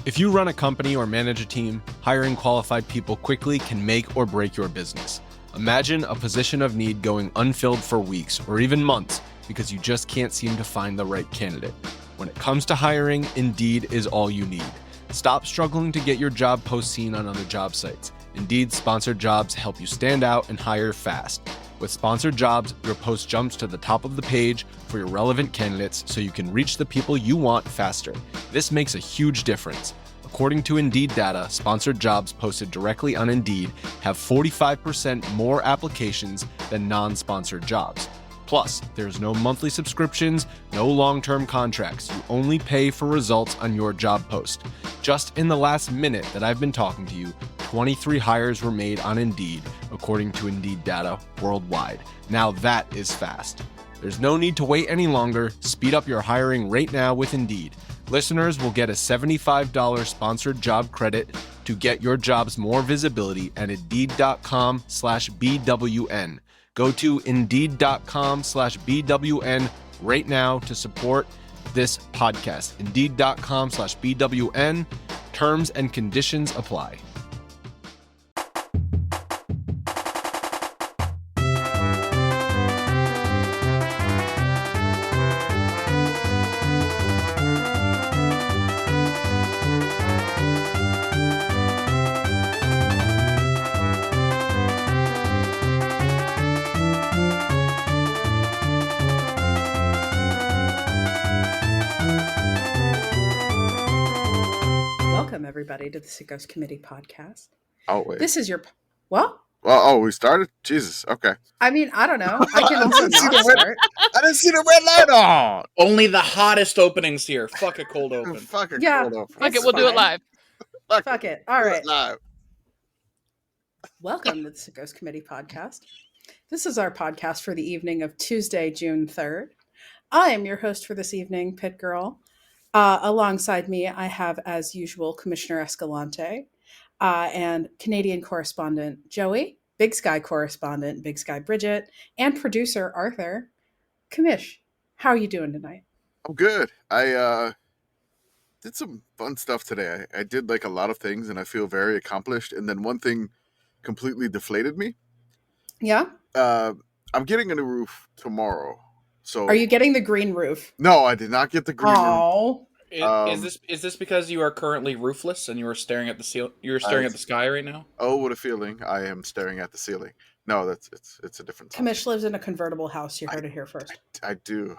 If you run a company or manage a team, hiring qualified people quickly can make or break your business. Imagine a position of need going unfilled for weeks or even months because you just can't seem to find the right candidate. When it comes to hiring, Indeed is all you need. Stop struggling to get your job post seen on other job sites. Indeed sponsored jobs help you stand out and hire fast. With sponsored jobs, your post jumps to the top of the page for your relevant candidates so you can reach the people you want faster. This makes a huge difference. According to Indeed data, sponsored jobs posted directly on Indeed have 45% more applications than non-sponsored jobs. Plus, there's no monthly subscriptions, no long-term contracts. You only pay for results on your job post. Just in the last minute that I've been talking to you, 23 hires were made on Indeed, according to Indeed data worldwide. Now that is fast. There's no need to wait any longer. Speed up your hiring right now with Indeed. Listeners will get a $75 sponsored job credit to get your jobs more visibility at Indeed.com/BWN. Go to Indeed.com/BWN right now to support this podcast. Indeed.com/BWN. Terms and conditions apply. Welcome, everybody, to the Sickos Committee podcast. Oh, wait. This is your... What? Well, we started? Jesus, okay. I mean, I don't know. I can also not start. I didn't see the red light on. Only the hottest openings here. Fuck a cold open. Fuck a Yeah. cold open. Fuck it, we'll do it live. Fuck it. All right. Live. Welcome to the Sickos Committee podcast. This is our podcast for the evening of Tuesday, June 3rd. I am your host for this evening, Pitt Girl. Alongside me, I have, as usual, Commissioner Escalante and Canadian Correspondent Joey, Big Sky Correspondent Big Sky Brigit, and producer Arthur. Commish, how are you doing tonight? I'm good. I did some fun stuff today. I did like a lot of things, and I feel very accomplished. And then one thing completely deflated me. Yeah? I'm getting a new roof tomorrow. So Are you getting the green roof? No, I did not get the green roof. Oh. Is this because you are currently roofless and you are staring at the at the sky right now? Oh, what a feeling! I am staring at the ceiling. No, it's a different song. Commish lives in a convertible house. You heard it here first. I do.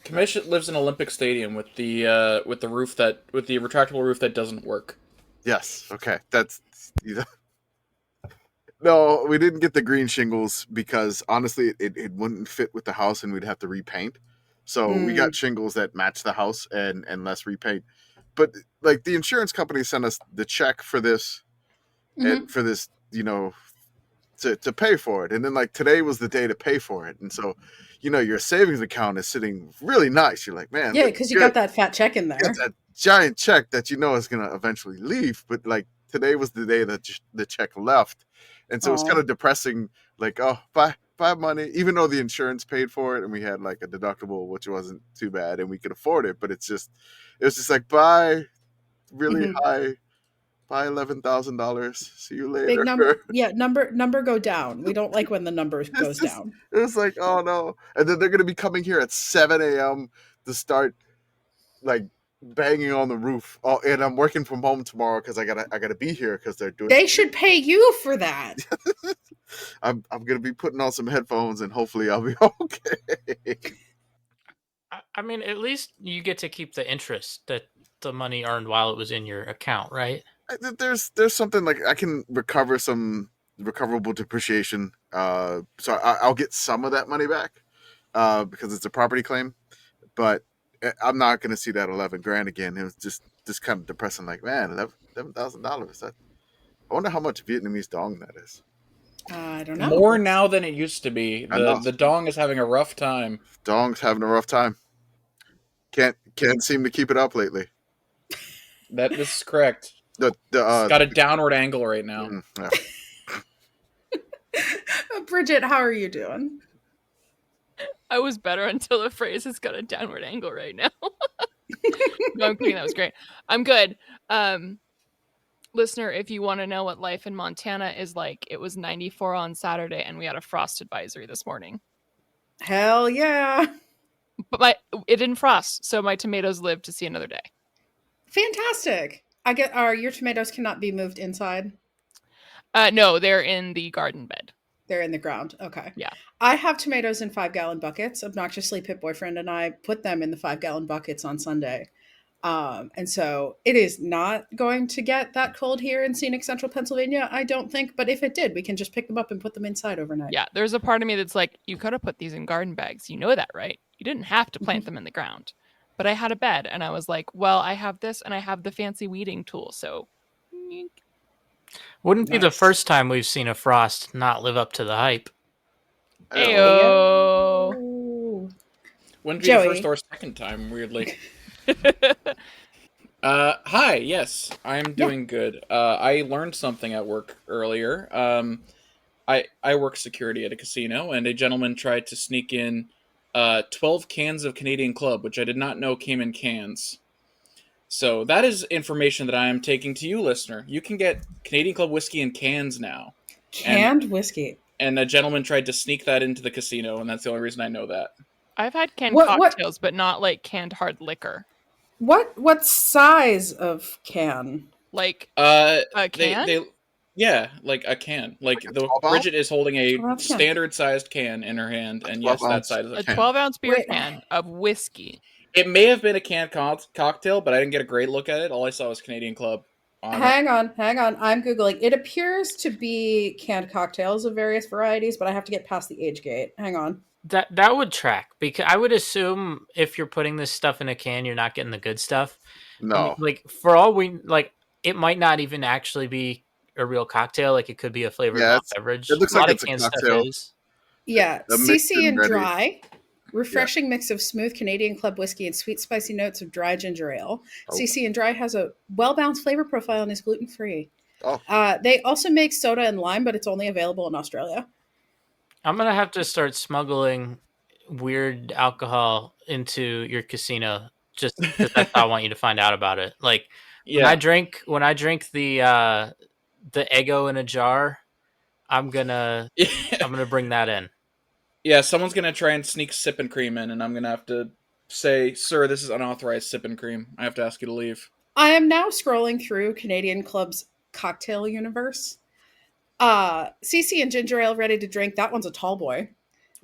Commish lives in Olympic Stadium with the retractable roof that doesn't work. Yes. Okay. That's. No, we didn't get the green shingles because honestly, it wouldn't fit with the house, and we'd have to repaint. So we got shingles that match the house and less repaint. But like the insurance company sent us the check for this, and for this, to pay for it. And then like today was the day to pay for it, and so your savings account is sitting really nice. You're like, man, yeah, because you got that fat check in there. It's a giant check that is gonna eventually leave, but like today was the day that the check left. And so it's kind of depressing, like, oh, bye money, even though the insurance paid for it and we had like a deductible, which wasn't too bad and we could afford it. But it was just like, bye, really high, bye $11,000. See you later. Big number. Yeah, number go down. We don't like when the number goes down. It was like, oh no. And then they're going to be coming here at 7 a.m. to start like banging on the roof. Oh, and I'm working from home tomorrow because I gotta be here because they're doing. They should pay you for that. I'm gonna be putting on some headphones and hopefully I'll be okay. I mean, at least you get to keep the interest that the money earned while it was in your account, right? There's something like I can recover some recoverable depreciation. So I'll get some of that money back because it's a property claim, but I'm not going to see that $11,000 again. It was just kind of depressing. Like, man, $11,000. I wonder how much Vietnamese dong that is. I don't know. More now than it used to be. The dong is having a rough time. Dong's having a rough time. Can't seem to keep it up lately. That is correct. It's got a downward angle right now. Yeah. Brigit, how are you doing? I was better until the phrase has got a downward angle right now. No, I'm kidding. That was great. I'm good. Listener, if you want to know what life in Montana is like, it was 94 on Saturday, and we had a frost advisory this morning. Hell yeah. But it didn't frost, so my tomatoes lived to see another day. Fantastic. Your tomatoes cannot be moved inside. No, they're in the garden bed. They're in the ground. Okay. Yeah. I have tomatoes in 5-gallon buckets. Obnoxiously, Pit Boyfriend and I put them in the 5-gallon buckets on Sunday. And so it is not going to get that cold here in scenic central Pennsylvania, I don't think. But if it did, we can just pick them up and put them inside overnight. Yeah, there's a part of me that's like, you could have put these in garden bags. You know that, right? You didn't have to plant them in the ground. But I had a bed, and I was like, well, I have this, and I have the fancy weeding tool, so... Wouldn't be the Nice. first time we've seen a frost not live up to the hype. Ayo. Ooh. Wouldn't be Joey. the first or second time, weirdly. Hi, yes, I'm doing good. I learned something at work earlier. I work security at a casino, and a gentleman tried to sneak in 12 cans of Canadian Club, which I did not know came in cans. So that is information that I am taking to you, listener. You can get Canadian Club whiskey in cans now. Canned whiskey. And a gentleman tried to sneak that into the casino, and that's the only reason I know that. I've had canned What- cocktails, but not like canned hard liquor. What size of can? Like A can? Yeah, like a can. Like a the 12 ounce? Bridget is holding a 12 can. standard-sized can in her hand, and 12 yes, that ounce. size is A a can. 12-ounce beer Wait. can of whiskey. It may have been a canned cocktail, but I didn't get a great look at it. All I saw was Canadian Club on it. Hang on. I'm Googling. It appears to be canned cocktails of various varieties, but I have to get past the age gate. Hang on. That would track, because I would assume if you're putting this stuff in a can, you're not getting the good stuff. No. Like, for all we like, it might not even actually be a real cocktail. Like, it could be a flavored Yeah, malt beverage. it looks a lot like of it's a canned cocktail. stuff is. Yeah, The mixed CC and and ready. dry. Refreshing mix of smooth Canadian Club whiskey and sweet spicy notes of dry ginger ale. Oh. CC and Dry has a well-balanced flavor profile and is gluten-free. Oh. They also make soda and lime, but it's only available in Australia. I'm gonna have to start smuggling weird alcohol into your casino just because that's how I want you to find out about it. Like when I drink the Eggo in a jar, I'm gonna bring that in. Yeah, someone's gonna try and sneak sip and cream in, and I'm gonna have to say, sir, this is unauthorized sip and cream. I have to ask you to leave. I am now scrolling through Canadian Club's cocktail universe. CC and ginger ale ready to drink. That one's a tall boy.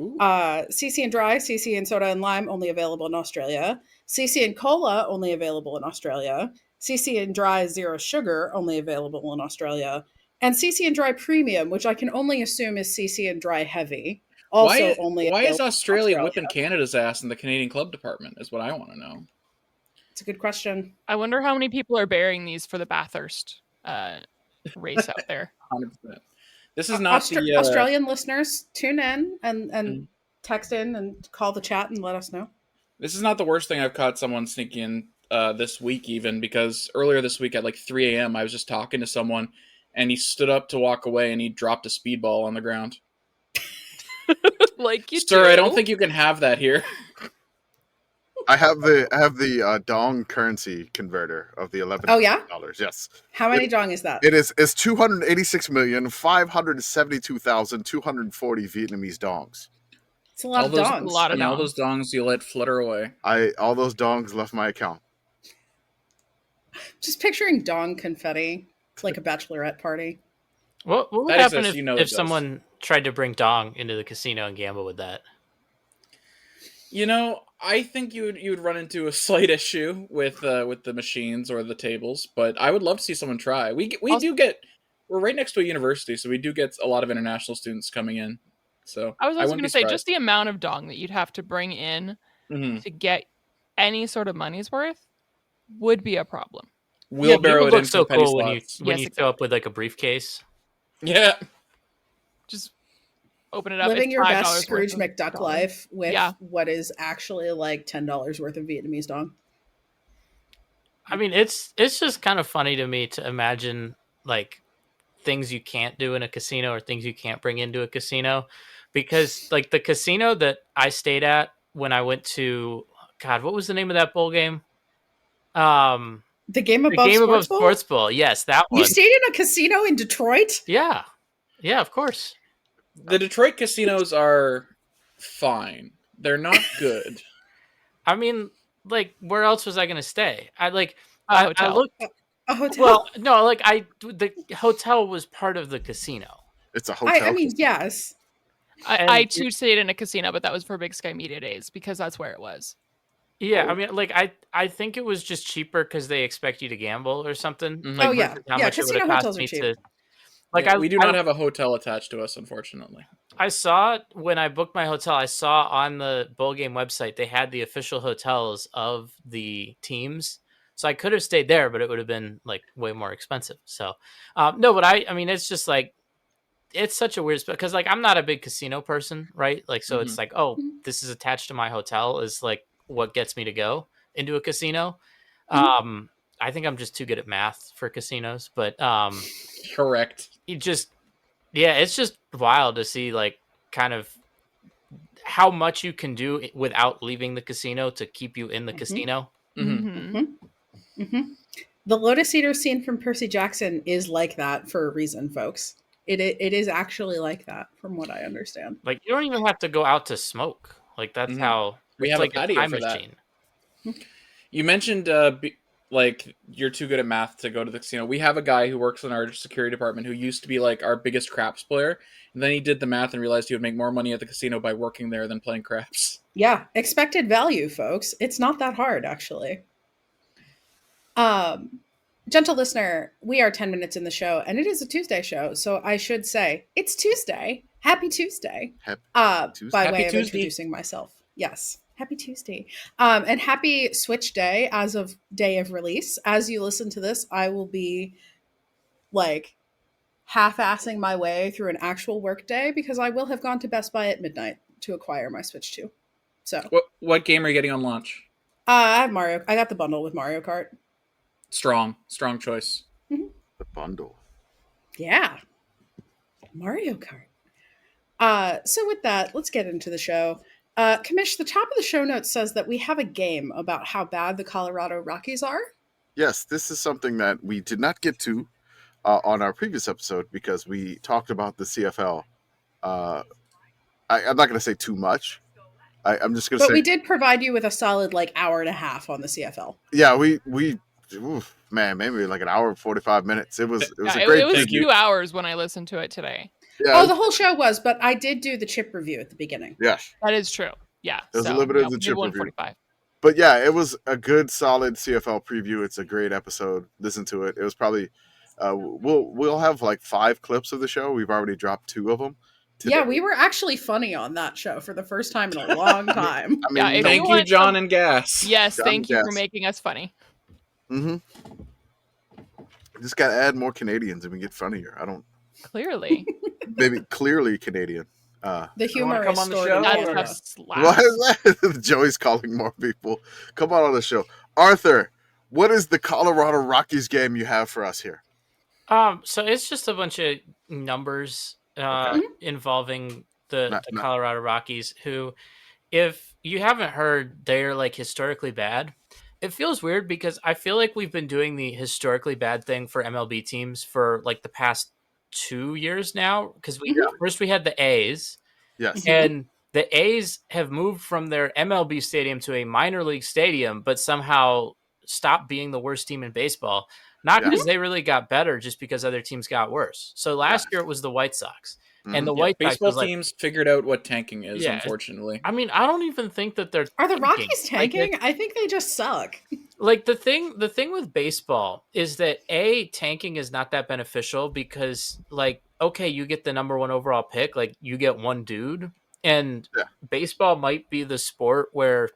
Ooh. CC and dry, CC and soda and lime only available in Australia. CC and cola only available in Australia. CC and dry zero sugar only available in Australia. And CC and dry premium, which I can only assume is CC and dry heavy. Also only why is available in Australia whipping Canada's ass in the Canadian Club department is what I want to know. It's a good question. I wonder how many people are bearing these for the Bathurst race out there. 100%. This is not the Australian listeners, tune in and text in and call the chat and let us know. This is not the worst thing I've caught someone sneaking in this week, even, because earlier this week at like 3 a.m. I was just talking to someone, and he stood up to walk away, and he dropped a speedball on the ground. Like you Sir, do. I don't think you can have that here. I have the dong currency converter of the $11. Oh, yeah? Yes. How many dong is that? It is 286,572,240 Vietnamese dongs. It's a lot of dongs. A lot of And all dongs. those dongs you let flutter away. All those dongs left my account. Just picturing dong confetti. It's like a bachelorette party. What would That happen exists, if, you know it if does. someone tried to bring dong into the casino and gamble with that? You know, I think you would run into a slight issue with the machines or the tables, but I would love to see someone try. We're right next to a university, so we do get a lot of international students coming in. So I was also wouldn't going be to say, surprised. just the amount of dong that you'd have to bring in Mhm. to get any sort of money's worth would be a problem. Wheelbarrow people it look in so for penny cool when you slots. Yes, show up with like a briefcase. Yeah. Just open it up. Living It's your $5 best worth Scrooge of McDuck dong. life with Yeah. what is actually like $10 worth of Vietnamese dong. I mean, it's just kind of funny to me to imagine like things you can't do in a casino or things you can't bring into a casino, because like the casino that I stayed at when I went to, God, what was the name of that bowl game? The game above, Sports Bowl. Yes, that one. You stayed in a casino in Detroit? Yeah, of course. The Detroit casinos are fine. They're not good. I mean, like, where else was I going to stay? I looked. A hotel? Well, no, like the hotel was part of the casino. It's a hotel. I mean, yes. I too stayed in a casino, but that was for Big Sky Media Days because that's where it was. Yeah, I mean, like I think it was just cheaper because they expect you to gamble or something. Mm-hmm. Like, How much it would have cost me to. Like, we do not have a hotel attached to us, unfortunately. I saw when I booked my hotel. I saw on the bowl game website they had the official hotels of the teams, so I could have stayed there, but it would have been like way more expensive. So, no, but I mean, it's just like it's such a weird spot because like I'm not a big casino person, right? Like, so it's like, oh, this is attached to my hotel is like what gets me to go into a casino. I think I'm just too good at math for casinos, but correct. It's just wild to see like kind of how much you can do without leaving the casino to keep you in the casino. The Lotus Eater scene from Percy Jackson is like that for a reason, folks. It is actually like that, from what I understand. Like you don't even have to go out to smoke. Like that's how we have like a patio for machine. That. You mentioned like you're too good at math to go to the casino. We have a guy who works in our security department who used to be like our biggest craps player, and then he did the math and realized he would make more money at the casino by working there than playing craps. Yeah, expected value, folks. It's not that hard, actually. Gentle listener, we are 10 minutes in the show, and it is a Tuesday show, so I should say it's Tuesday. Happy Tuesday. By way of introducing myself. Yes. Happy Tuesday. And happy Switch Day as of day of release. As you listen to this, I will be like half-assing my way through an actual work day because I will have gone to Best Buy at midnight to acquire my Switch 2. So what game are you getting on launch? I have Mario. I got the bundle with Mario Kart. Strong choice. Mm-hmm. The bundle. Yeah. Mario Kart. So with that, let's get into the show. Commish, the top of the show notes says that we have a game about how bad the Colorado Rockies are. Yes, this is something that we did not get to on our previous episode because we talked about the CFL. I'm not going to say too much. I'm just going to say... But we did provide you with a solid like hour and a half on the CFL. Yeah, we maybe like an hour and 45 minutes. It was a great... It was 2 hours when I listened to it today. Yeah, the whole show was, but I did do the chip review at the beginning. Yes. That is true. Yeah. It was a little bit of the chip review. But yeah, it was a good, solid CFL preview. It's a great episode. Listen to it. It was probably... we'll have like 5 clips of the show. We've already dropped 2 of them today. Yeah, we were actually funny on that show for the first time in a long time. I mean, thank you, John and Gas. Yes, John thank you Gas. for making us funny. Mm-hmm. Just got to add more Canadians and we get funnier. I don't... Clearly. Maybe clearly Canadian. The humor is stored in Canada. Why is that? Joey's calling more people. Come on the show. Arthur, what is the Colorado Rockies game you have for us here? So it's just a bunch of numbers involving the Colorado Rockies, who, if you haven't heard, they're like historically bad. It feels weird because I feel like we've been doing the historically bad thing for MLB teams for like the past 2 years now. Because first we had the A's. Yes. And the A's have moved from their MLB stadium to a minor league stadium, but somehow stopped being the worst team in baseball. Not because they really got better, just because other teams got worse. So last year it was the White Sox. And the White Sox baseball teams figured out what tanking is, unfortunately. I mean, I don't even think that they're Are the Rockies tanking? Like, I think they just suck. Like the thing with baseball is that tanking is not that beneficial because like, okay, you get the number 1 overall pick, like you get one dude, and baseball might be the sport where,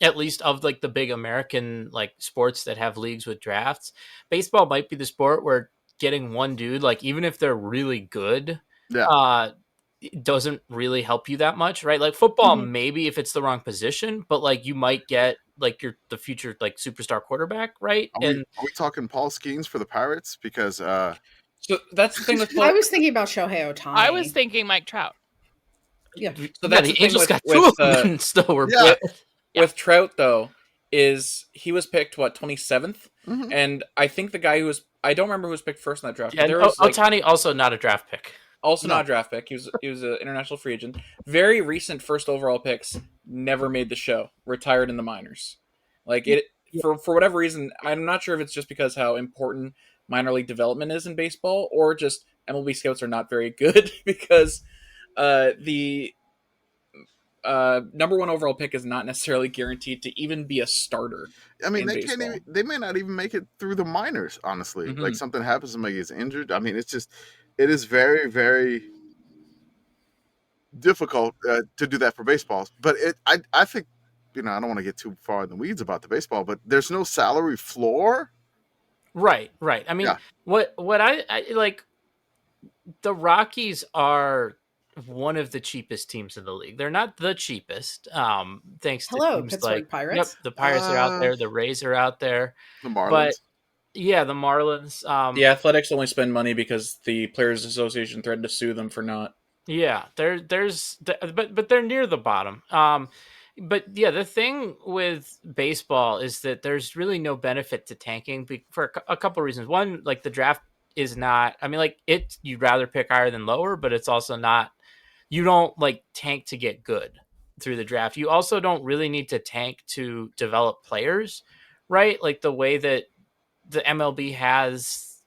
at least of like the big American like sports that have leagues with drafts, baseball might be the sport where getting one dude, like even if they're really good, it doesn't really help you that much, right? Like football, maybe if it's the wrong position, but like you might get like the future like superstar quarterback, right? Are we talking Paul Skeens for the Pirates? Because so that's the thing with I was thinking about Shohei Ohtani. I was thinking Mike Trout. Yeah. So that's the Angels got 2 of them still were with Trout though. is he was picked 27th, and I think the guy I don't remember who was picked first in that draft. Yeah, there was Ohtani also not a draft pick. Also not a draft pick. He was an international free agent. Very recent first overall picks, never made the show. Retired in the minors. For whatever reason, I'm not sure if it's just because how important minor league development is in baseball, or just MLB scouts are not very good because the number one overall pick is not necessarily guaranteed to even be a starter. I mean, they may not even make it through the minors, honestly. Like something happens, somebody gets injured. I mean, it is very, very difficult to do that for baseball. But I think, I don't want to get too far in the weeds about the baseball, but there's no salary floor. Right. I mean, what I like, the Rockies are one of the cheapest teams in the league. They're not the cheapest. Thanks to teams Pittsburgh Pirates. Yep, the Pirates are out there. The Rays are out there. The Marlins. But yeah, the Marlins. The Athletics only spend money because the Players Association threatened to sue them for not. Yeah, but they're near the bottom. But yeah, the thing with baseball is that there's really no benefit to tanking for a couple of reasons. One, like the draft is not. I mean, like you'd rather pick higher than lower, but it's also not. You don't like tank to get good through the draft. You also don't really need to tank to develop players, right? Like the way that the MLB has,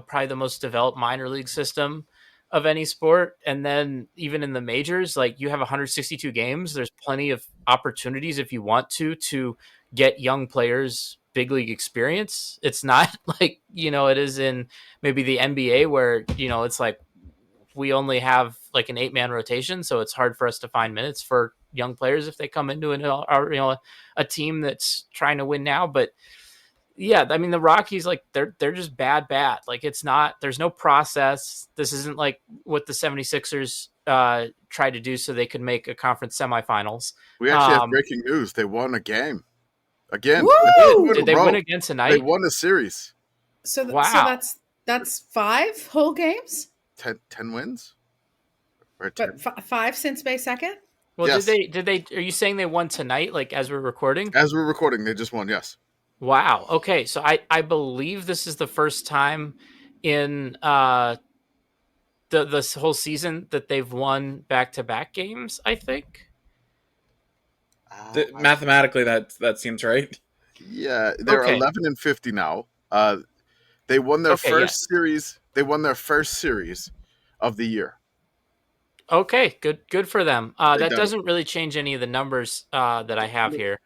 probably the most developed minor league system of any sport. And then even in the majors, like you have 162 games. There's plenty of opportunities if you want to get young players big league experience. It's not like, it is in maybe the NBA where, it's like we only have like an 8-man rotation. So it's hard for us to find minutes for young players if they come into a team that's trying to win now. But yeah, I mean, the Rockies, like they're just bad. Like there's no process. This isn't like what the 76ers tried to do so they could make a conference semifinals. We actually have breaking news. They won a game. Again. Did they win again tonight? They won a series. So, wow. So that's 5 whole games? 10 wins? Or 10? But 5 since May 2nd? Well, yes. Did they, are you saying they won tonight, like as we're recording? As we're recording, they just won, yes. Wow. Okay. So I believe this is the first time in this whole season that they've won back-to-back games, I think. Mathematically, that seems right. Yeah, they're 11-50 now. They won their first series. They won their first series of the year. Okay, good for them. That doesn't really change any of the numbers that I have here.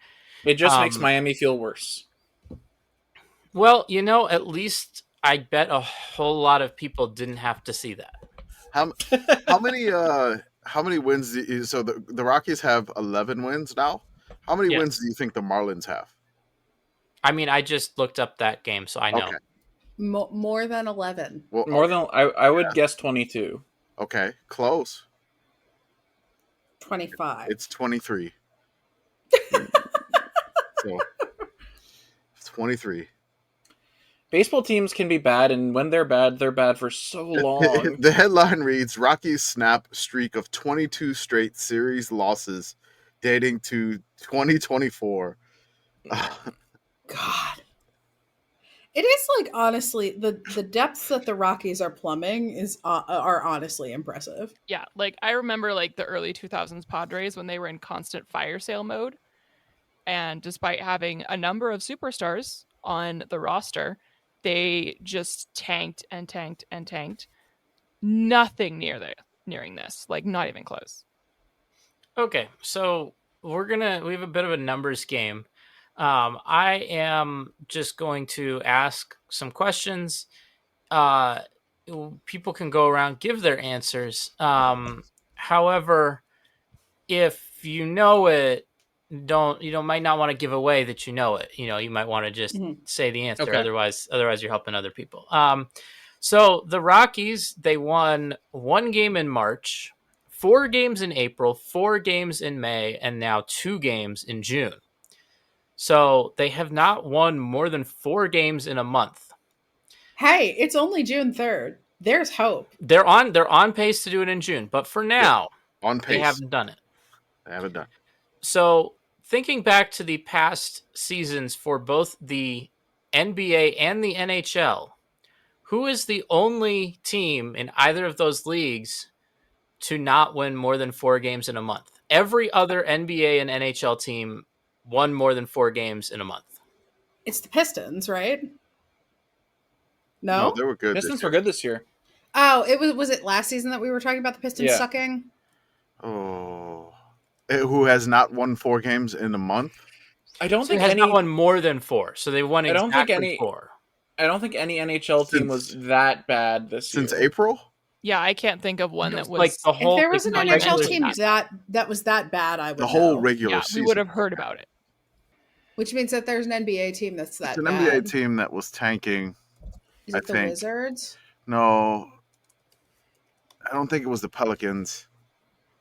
It just makes Miami feel worse. Well, at least I bet a whole lot of people didn't have to see that. How many wins? So the Rockies have 11 wins now. How many wins do you think the Marlins have? I mean, I just looked up that game, so I know. Okay. More than 11. Well, more than I would guess 22. Okay, close. 25. It's 23. So 23. Baseball teams can be bad, and when they're bad for so long. The headline reads, Rockies snap streak of 22 straight series losses dating to 2024. God. It is like, honestly, the depths that the Rockies are plumbing are honestly impressive. Yeah, like I remember like the early 2000s Padres when they were in constant fire sale mode. And despite having a number of superstars on the roster, they just tanked and tanked and tanked. Nothing nearing this, like not even close. Okay, so we have a bit of a numbers game. I am just going to ask some questions. People can go around, give their answers. However, if you know it, might not want to give away that you know it. You might want to just say the answer. Okay. Otherwise you're helping other people. So the Rockies, they won 1 game in March, 4 games in April, 4 games in May, and now 2 games in June. So they have not won more than 4 games in a month. Hey, it's only June 3rd. There's hope. They're on pace to do it in June, but for now, on pace. they haven't done it. They haven't done. So thinking back to the past seasons for both the NBA and the NHL, who is the only team in either of those leagues to not win more than 4 games in a month? Every other NBA and NHL team won more than 4 games in a month. It's the Pistons, right? No, No? they were good. Pistons were good this year. Oh, was it last season that we were talking about the Pistons Yeah. sucking? Oh, who has not won 4 games in a month? I don't So think it has any. not won more than 4, so they won I don't think exactly any- 4. I don't think any NHL team was that bad this year. Since April. Yeah, I can't think of one that was Like the whole. If there was an like, NHL regular team season. that was that bad, I would The whole know. regular Yeah, season. we would have heard about it. Which means that there's an NBA team that's that It's an bad. NBA team that was tanking. Is I it the think. Wizards? No, I don't think it was the Pelicans.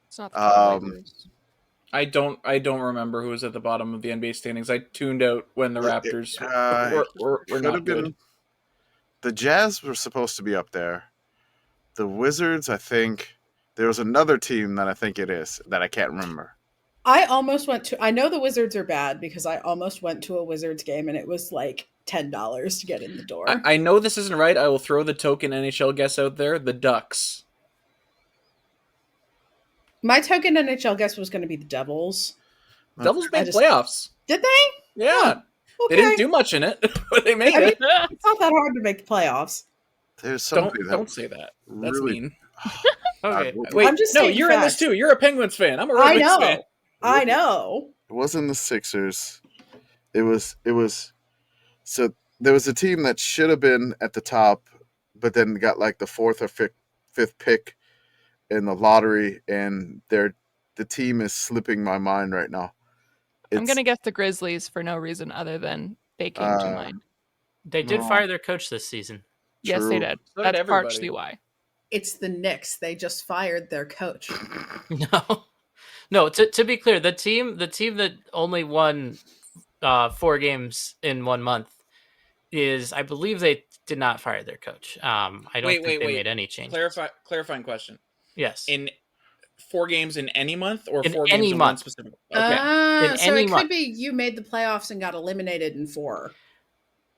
It's not the Trailblazers. I don't remember who was at the bottom of the NBA standings. I tuned out when the Raptors were Could not have been. good. The Jazz were supposed to be up there. The Wizards, I think. There was another team that I think it is that I can't remember. I almost went to. I know the Wizards are bad because I almost went to a Wizards game and it was like $10 to get in the door. I know this isn't right. I will throw the token NHL guess out there. The Ducks. My token NHL guess was going to be the Devils. Devils made just- playoffs. Did they? Yeah. Okay. They didn't do much in it, but they made I mean, it. it's not that hard to make the playoffs. There's somebody that Don't say that. That's really- mean. Okay. Wait, I'm just no, stating you're in this facts. too. You're a Penguins fan. I'm a Red I Wings know. fan. I know. It wasn't the Sixers. It was so there was a team that should have been at the top, but then got like the 4th or 5th pick in the lottery, and the team is slipping my mind right now. I'm going to guess the Grizzlies for no reason other than they came to mind. They did No. fire their coach this season. Yes, they True. did. So did That's everybody. partially why. It's the Knicks. They just fired their coach. No. To be clear, the team that only won 4 games in 1 month is, I believe, they did not fire their coach. I don't think they made any changes. Clarifying question. Yes. In 4 games in any month, or In 4 any games in month. one specific? Okay. In So any it month. could be you made the playoffs and got eliminated in 4.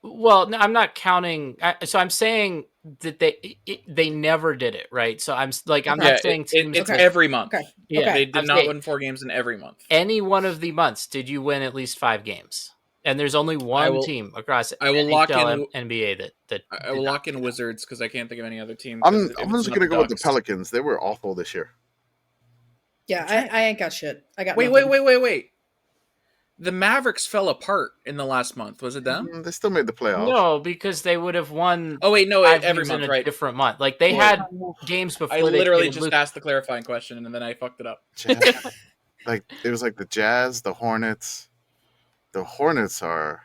Well, no, I'm not counting. So I'm saying that they never did it, right? So I'm not saying teams. it's Okay. every month. Okay. Yeah, Okay. They did I'm not saying win 4 games in every month. any one of the months. Did you win at least 5 games? And there's only one team across I will lock NHL, in NBA that I will lock in Wizards because I can't think of any other team. I'm just gonna go with the Pelicans. They were awful this year. Yeah, I ain't got shit. I got Wait. nothing. The Mavericks fell apart in the last month. Was it them? They still made the playoffs. No, because they would have won. Oh wait, no, 5 every games month, in a right? different month. Like they had games before. I they literally played just Luke. asked the clarifying question and then I fucked it up. Like it was like the Jazz, the Hornets. The Hornets are.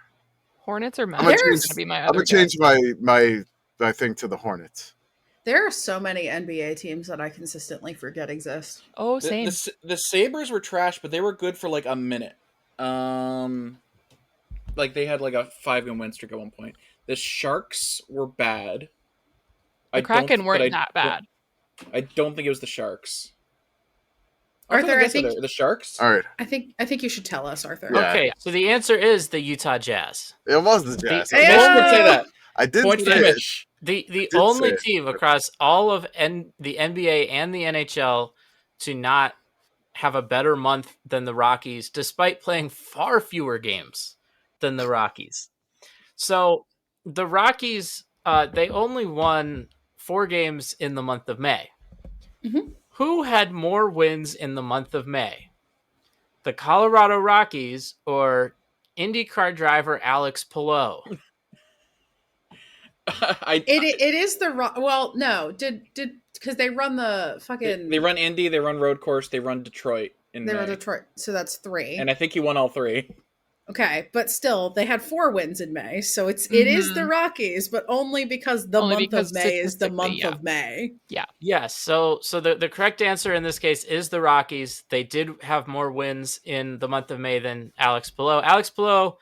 Hornets or I'm gonna Mavericks change, going to be my I'm other gonna change my thing to the Hornets. There are so many NBA teams that I consistently forget exist. Oh, same. The Sabres were trash, but they were good for like a minute. Like they had like a 5-game win streak at one point. The Sharks were bad. The Kraken weren't that bad. I don't think it was the Sharks. Arthur, I think the Sharks. All right, I think you should tell us, Arthur. Yeah. Okay, so the answer is the Utah Jazz. it was the Jazz. Hey, Mitch would say that. I did Point say to it. Mitch. The did only say it. team across all of the NBA and the NHL to not have a better month than the Rockies, despite playing far fewer games than the Rockies. So the Rockies, they only won 4 games in the month of May. Mhm. Who had more wins in the month of May? The Colorado Rockies or IndyCar driver Alex Palou? It is the well, no, did because they run the fucking They run Indy, they run Road Course, they run Detroit in they May. run Detroit, so that's 3. And I think he won all 3. Okay, but still, they had 4 wins in May, so it is the Rockies, but only because the Only month because of May is the statistically, month yeah. of May. Yes. So the correct answer in this case is the Rockies. They did have more wins in the month of May than Alex Palou. Alex Palou,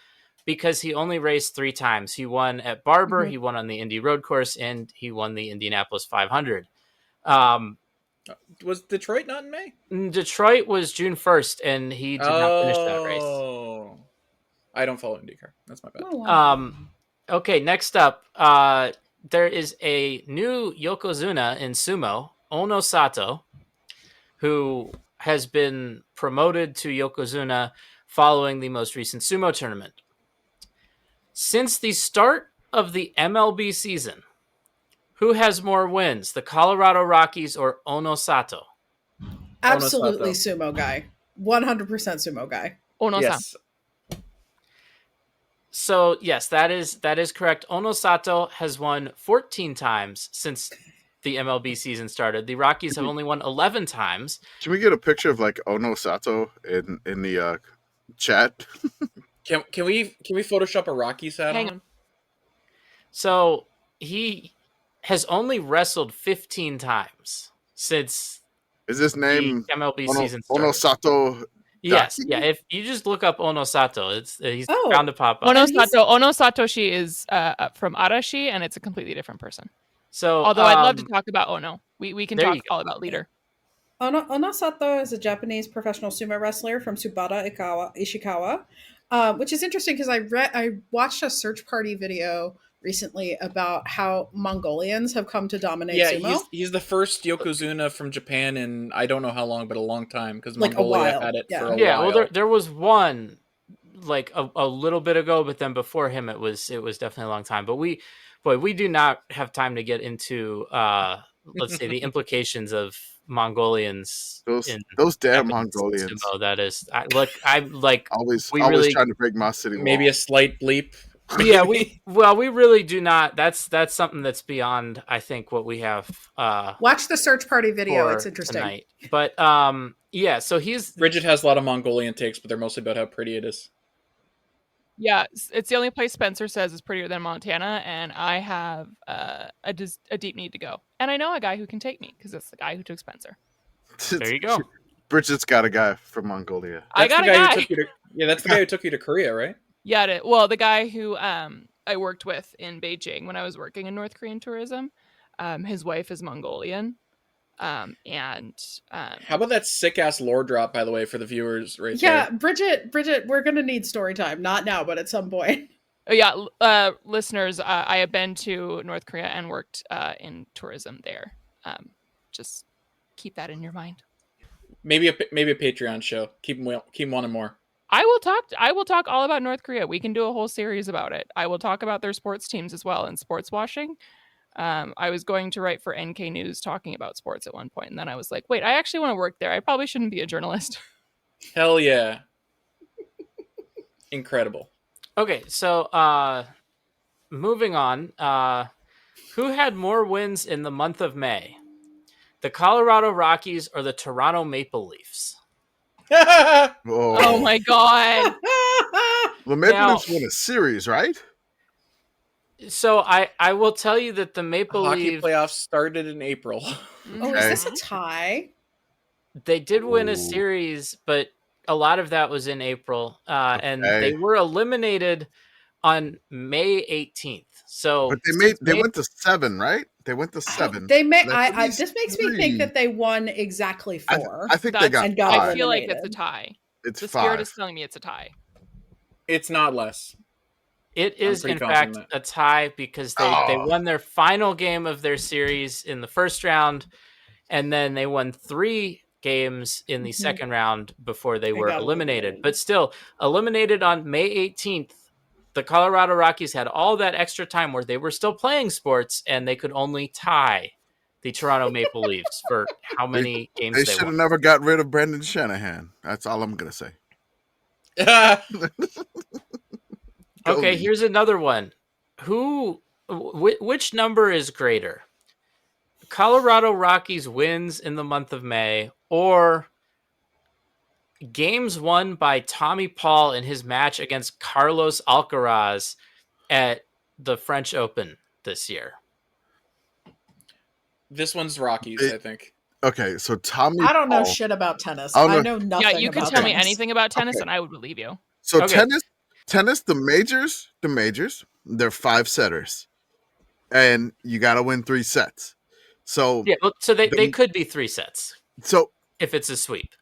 because he only raced 3 times. He won at Barber, he won on the Indy Road Course, and he won the Indianapolis 500. Oh, Was Detroit not in May? Detroit was June 1st, and he did not finish that race. Oh, I don't follow IndyCar. That's my bad. Okay, next up, there is a new yokozuna in sumo, Ono Sato, who has been promoted to yokozuna following the most recent sumo tournament. Since the start of the MLB season, who has more wins, the Colorado Rockies or Ono Sato? Absolutely sumo guy. 100% sumo guy. Ono-san. Yes. So, yes, that is correct. Ono Sato has won 14 times since the MLB season started. The Rockies have only won 11 times. Can we get a picture of like Ono Sato in the chat? Can we Photoshop a Rockies hat on him? So he has only wrestled 15 times since Is this name the MLB season started. Ono Sato? Yes, yeah. If you just look up Ono Sato, he's bound to pop up. Ono Sato, she is from Arashi, and it's a completely different person. So, although I'd love to talk about Ono, we can talk all about leader. Ono Sato is a Japanese professional sumo wrestler from Tsubata, Ishikawa, which is interesting because I watched a search party video recently about how Mongolians have come to dominate sumo. He's the first yokozuna from Japan in I don't know how long, but a long time because like Mongolia had it for a while. Yeah, well, there was one like a little bit ago, but then before him it was definitely a long time. But we do not have time to get into let's say the implications of Mongolians. Those damn Mongolians. Sumo, that is, I'm always really trying to break my city wall. Maybe a slight bleep. Yeah, we really do not. That's something that's beyond, I think, what we have. Watch the search party video; it's interesting. Tonight. But yeah. So Brigit has a lot of Mongolian takes, but they're mostly about how pretty it is. Yeah, it's the only place Spencer says is prettier than Montana, and I have a deep need to go. And I know a guy who can take me because it's the guy who took Spencer. There you go. Brigit's got a guy from Mongolia. That's the guy who took you to Korea, right? Yeah, the guy who I worked with in Beijing when I was working in North Korean tourism. His wife is Mongolian. How about that sick ass lore drop, by the way, for the viewers there? Yeah, Brigit, we're gonna need story time. Not now, but at some point. Oh, yeah, listeners, I have been to North Korea and worked in tourism there. Just keep that in your mind. Maybe a Patreon show. Keep wanting more. I will talk all about North Korea. We can do a whole series about it. I will talk about their sports teams as well and sports washing. I was going to write for NK News talking about sports at one point, and then I was like, wait, I actually want to work there. I probably shouldn't be a journalist. Hell yeah. Incredible. Okay, so moving on. Who had more wins in the month of May? The Colorado Rockies or the Toronto Maple Leafs? Oh my god. The Maple Leafs won a series, right? So I will tell you that the Maple Leafs playoffs started in April. Oh, is this a tie? They did win a series, but a lot of that was in April, and they were eliminated on May 18th. So, but they went to 7, right? They went to 7. This makes me think that they won exactly 4. I think they got 5. I feel like it's a tie. It's the 5. Spirit is telling me it's a tie. It's not less. It is, in fact, a tie because they won their final game of their series in the first round, and then they won 3 games in the second round before they were eliminated. But still, eliminated on May 18th, the Colorado Rockies had all that extra time where they were still playing sports, and they could only tie the Toronto Maple Leafs for how many games they won. They should have never got rid of Brendan Shanahan. That's all I'm going to say. Okay, here's another one. Which number is greater? Colorado Rockies wins in the month of May, or games won by Tommy Paul in his match against Carlos Alcaraz at the French Open this year? This one's Rockies, I think. Okay, so Tommy I don't know shit about tennis. I know nothing. Yeah, you can tell me anything about tennis and I would believe you. So tennis, the majors, they're 5 setters. And you got to win 3 sets. So yeah, so they could be 3 sets. So if it's a sweep.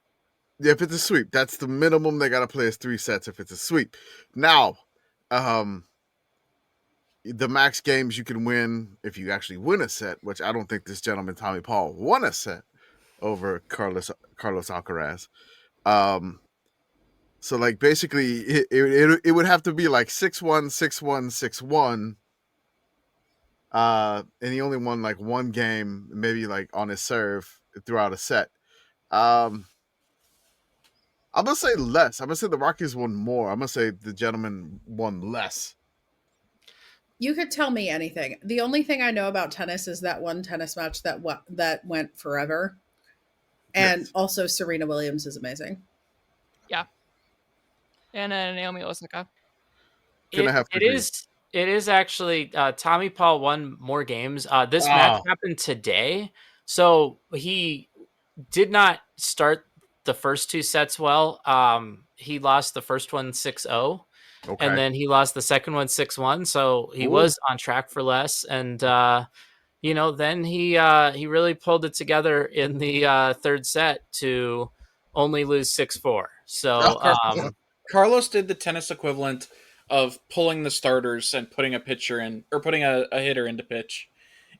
If it's a sweep, that's the minimum they got to play is 3 sets if it's a sweep. Now, the max games you can win if you actually win a set, which I don't think this gentleman, Tommy Paul, won a set over Carlos Alcaraz. So like basically it would have to be like 6-1, 6-1, 6-1. And he only won like one game, maybe like on his serve throughout a set. I'm going to say less. I'm going to say the Rockies won more. I'm going to say the gentleman won less. You could tell me anything. The only thing I know about tennis is that one tennis match that went forever. And yes. Also Serena Williams is amazing. Yeah. And Naomi Osaka. It is actually Tommy Paul won more games. This match happened today. So he did not start the first 2 sets well. He lost the first one 6-0. Okay. And then he lost the second one 6-1. So he was on track for less. And then he really pulled it together in the third set to only lose 6-4. So Carlos did the tennis equivalent of pulling the starters and putting a pitcher in, or putting a hitter into pitch.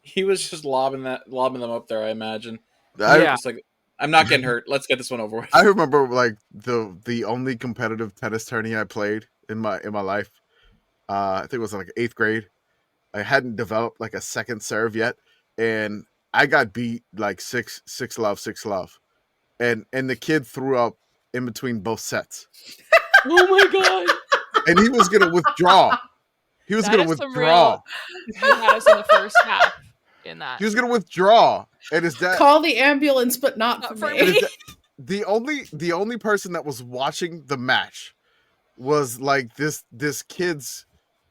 He was just lobbing them up there, I imagine. Just like, I'm not getting hurt. Let's get this one over with. I remember like the only competitive tennis tourney I played in my life. I think it was like 8th grade. I hadn't developed like a second serve yet, and I got beat like 6-love. And the kid threw up in between both sets. Oh my god. And he was gonna withdraw. He had us in the first half in that. He was gonna withdraw. And his dad call the ambulance, but not for me. The only person that was watching the match was like this kid's,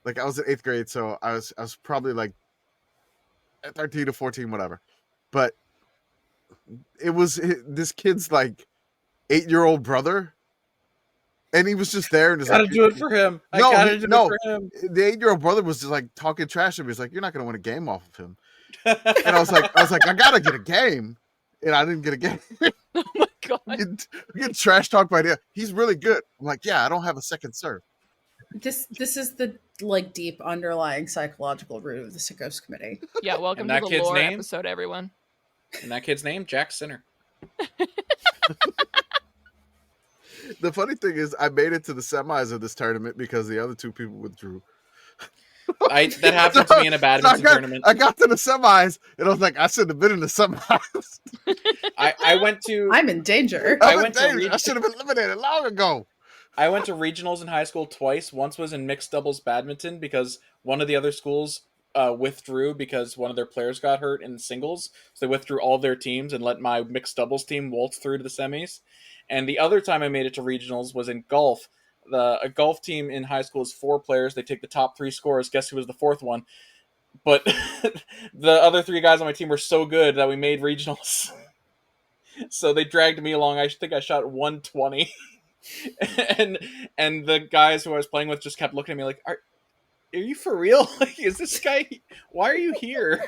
like I was in 8th grade, so I was probably like 13 to 14, whatever. But it was this kid's like 8-year-old brother. And he was just there and just gotta do it for him. I gotta do it for him. The 8-year-old brother was just like talking trash to me. He's like, "You're not gonna win a game off of him." And I was like, I gotta get a game, and I didn't get a game. Oh my god! We get trash talked by him. He's really good. I'm like, yeah, I don't have a second serve. This is the like deep underlying psychological root of the Sickos Committee. Yeah, welcome to the lore episode, everyone. And that kid's name, Jack Sinner. The funny thing is, I made it to the semis of this tournament because the other 2 people withdrew. That happened to me in a badminton tournament. I got to the semis, and I was like, I shouldn't have been in the semis. I'm in danger. I should have been eliminated long ago. I went to regionals in high school twice. Once was in mixed doubles badminton because one of the other schools withdrew because one of their players got hurt in singles. So they withdrew all of their teams and let my mixed doubles team waltz through to the semis. And the other time I made it to regionals was in golf. A golf team in high school is 4 players. They take the top 3 scorers. Guess who was the 4th one? But the other 3 guys on my team were so good that we made regionals. So they dragged me along. I think I shot 120. and the guys who I was playing with just kept looking at me like, are you for real? Like, is this guy? Why are you here?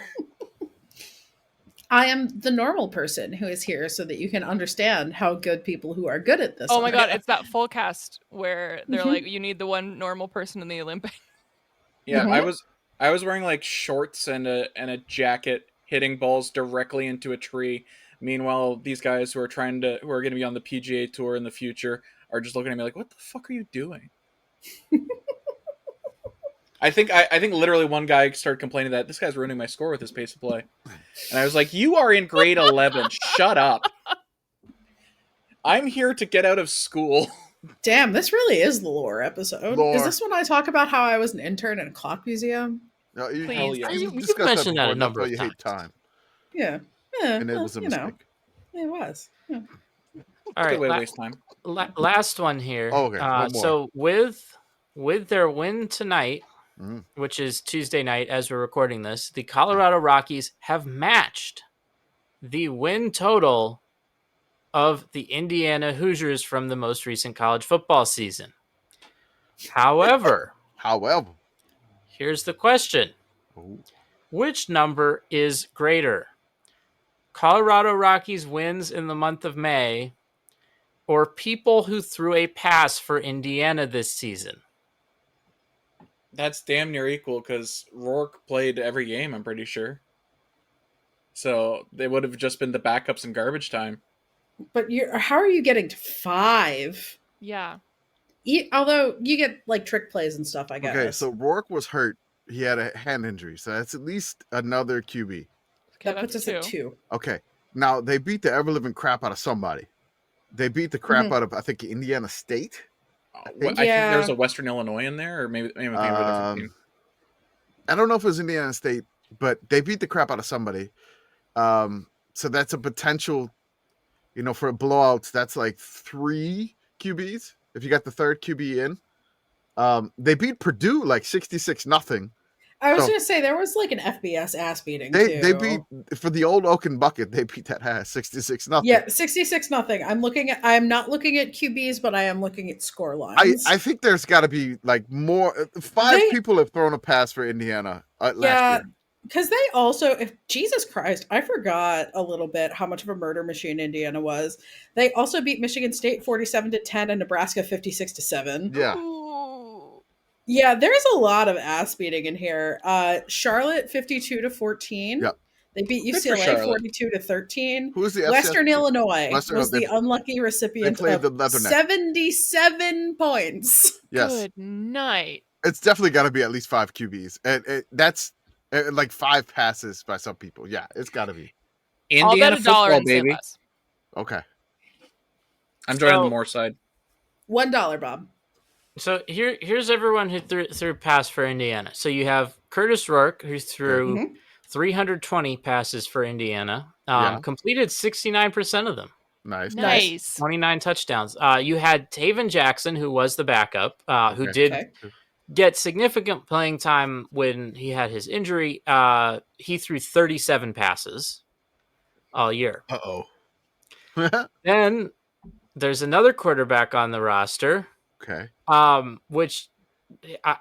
I am the normal person who is here so that you can understand how good people who are good at this. Oh my god, it's that full cast where they're like, you need the one normal person in the Olympics. Yeah, I was wearing like shorts and a jacket, hitting balls directly into a tree. Meanwhile, these guys who are going to be on the PGA Tour in the future are just looking at me like, "What the fuck are you doing?" I think literally one guy started complaining that this guy's ruining my score with his pace of play. And I was like, you are in grade 11. Shut up. I'm here to get out of school. Damn, this really is the lore episode. Is this when I talk about how I was an intern at a clock museum? No, please. You've mentioned that a number of times. Hate time. Yeah. And it was a mistake. It was. Yeah. All right. Good way to waste time. Last one here. Oh, okay. One more. So with their win tonight, which is Tuesday night as we're recording this, the Colorado Rockies have matched the win total of the Indiana Hoosiers from the most recent college football season. However, here's the question. Which number is greater? Colorado Rockies wins in the month of May, or people who threw a pass for Indiana this season? That's damn near equal because Rourke played every game, I'm pretty sure. So they would have just been the backups in garbage time. But how are you getting to 5? Yeah. Although you get like trick plays and stuff, I guess. Okay, so Rourke was hurt. He had a hand injury, so that's at least another QB. That puts us at 2. Okay, now they beat the ever-living crap out of somebody. They beat the crap out of, I think, Indiana State. I think there's a Western Illinois in there, or maybe I'm thinking of a different team. I don't know if it was Indiana State, but they beat the crap out of somebody. So that's a potential, for blowouts. That's like 3 QBs. If you got the third QB in, they beat Purdue like 66-0. I was going to say there was like an FBS ass beating. They beat for the old Oaken Bucket. They beat that ass 66-0. Yeah, 66-0. I'm not looking at QBs, but I am looking at score lines. I think there's got to be like more. 5 people have thrown a pass for Indiana last year. Because they also, Jesus Christ, I forgot a little bit how much of a murder machine Indiana was. They also beat Michigan State 47-10 and Nebraska 56-7. Yeah. Ooh. Yeah, there's a lot of ass beating in here. Charlotte 52-14. Yep. They beat UCLA 42-13. Who was the Western FCS? Illinois was the unlucky recipient of 77 points. Yes. Good night. It's definitely got to be at least 5 QBs, and that's like 5 passes by some people. Yeah, it's got to be. Indiana $1 football, and baby. Sandless. Okay. I'm joining the Moore side. $1, Bob. So here's everyone who threw pass for Indiana. So you have Curtis Rourke, who threw 320 passes for Indiana, completed 69% of them. Nice. 29 touchdowns. You had Taven Jackson, who was the backup, who did get significant playing time when he had his injury. He threw 37 passes all year. Then there's another quarterback on the roster. Okay. Which,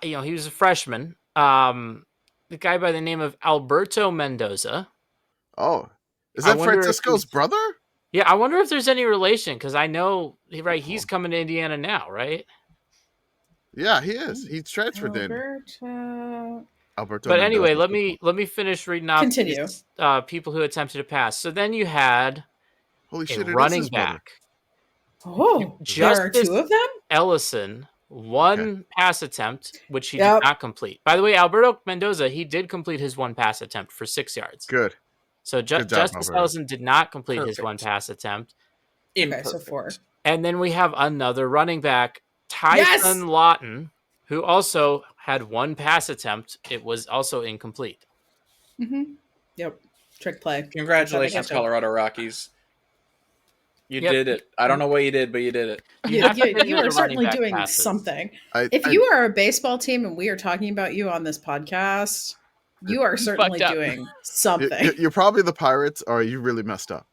he was a freshman. The guy by the name of Alberto Mendoza. Oh, is that Francisco's brother? Yeah, I wonder if there's any relation, because I know, he's coming to Indiana now, right? Yeah, he is. He's transferred in. Alberto. But anyway, let me finish reading off these, people who attempted to pass. So then you had a running back. Oh, there are 2 of them? Ellison, 1 pass attempt, which he did not complete. By the way, Alberto Mendoza, he did complete his 1 pass attempt for 6 yards. Good. So Justice Ellison did not complete his 1 pass attempt. Okay, so 4. And then we have another running back, Tyson Lawton, who also had 1 pass attempt. It was also incomplete. Mm-hmm. Yep. Trick play. Congratulations, Colorado Rockies. You did it. I don't know what you did, but you did it. You are certainly doing something. If you are a baseball team and we are talking about you on this podcast, you are certainly doing something. You're probably the Pirates, or you really messed up.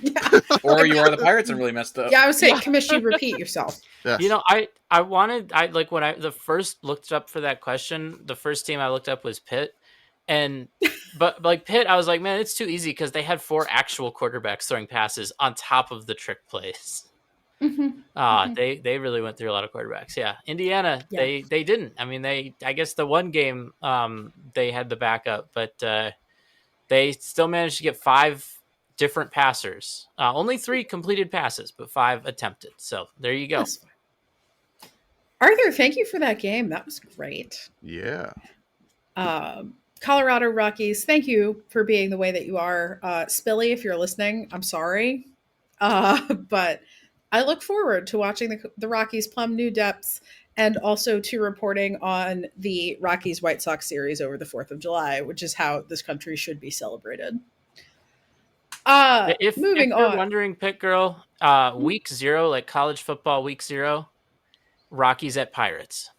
Yeah. Or you are the Pirates and really messed up. Yeah, I was saying, Commish, you repeat yourself. Yes. When I first looked up for that question, the first team I looked up was Pitt. But like Pitt, I was like, man, it's too easy because they had 4 actual quarterbacks throwing passes on top of the trick plays. Mm-hmm. They really went through a lot of quarterbacks. Yeah. Indiana, they didn't. I mean, I guess the one game they had the backup, but they still managed to get 5 different passers. Only 3 completed passes, but 5 attempted. So there you go. Arthur, thank you for that game. That was great. Yeah. Colorado Rockies, thank you for being the way that you are. Spilly, if you're listening, I'm sorry. But I look forward to watching the Rockies plumb new depths and also to reporting on the Rockies White Sox series over the 4th of July, which is how this country should be celebrated. If you're wondering, Pitt Girl, week 0, like college football week 0, Rockies at Pirates.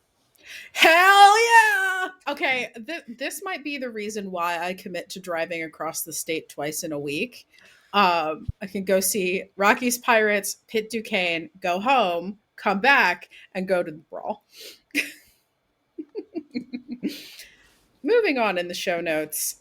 Hell yeah! Okay, this might be the reason why I commit to driving across the state twice in a week. I can go see Rockies, Pirates, Pitt, Duquesne, go home, come back, and go to the brawl. moving on in the show notes,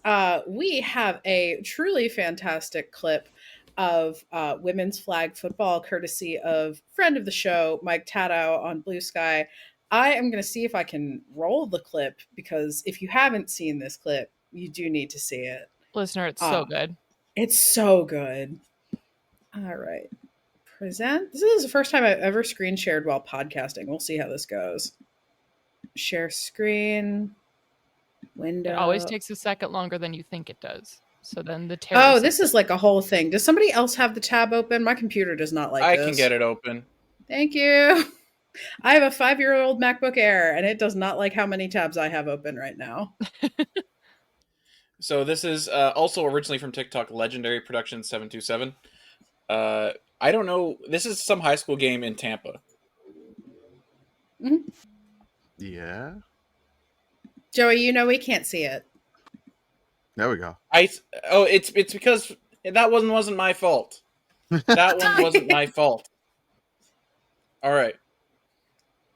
we have a truly fantastic clip of women's flag football, courtesy of friend of the show, Mike Tadow on Blue Sky. I am going to see if I can roll the clip, because if you haven't seen this clip, you do need to see it. Listener, it's so good. It's so good. All right. Present. This is the first time I've ever screen shared while podcasting. We'll see how this goes. Share screen. Window. It always takes a second longer than you think it does. So then the Oh, this is like a whole thing. Does somebody else have the tab open? My computer does not like this. I can get it open. Thank you. I have a 5-year-old MacBook Air, and it does not like how many tabs I have open right now. So this is also originally from TikTok, Legendary Production 727. I don't know. This is some high school game in Tampa. Mm-hmm. Yeah. Joey, you know we can't see it. There we go. It's because that wasn't my fault. That one wasn't my fault. All right.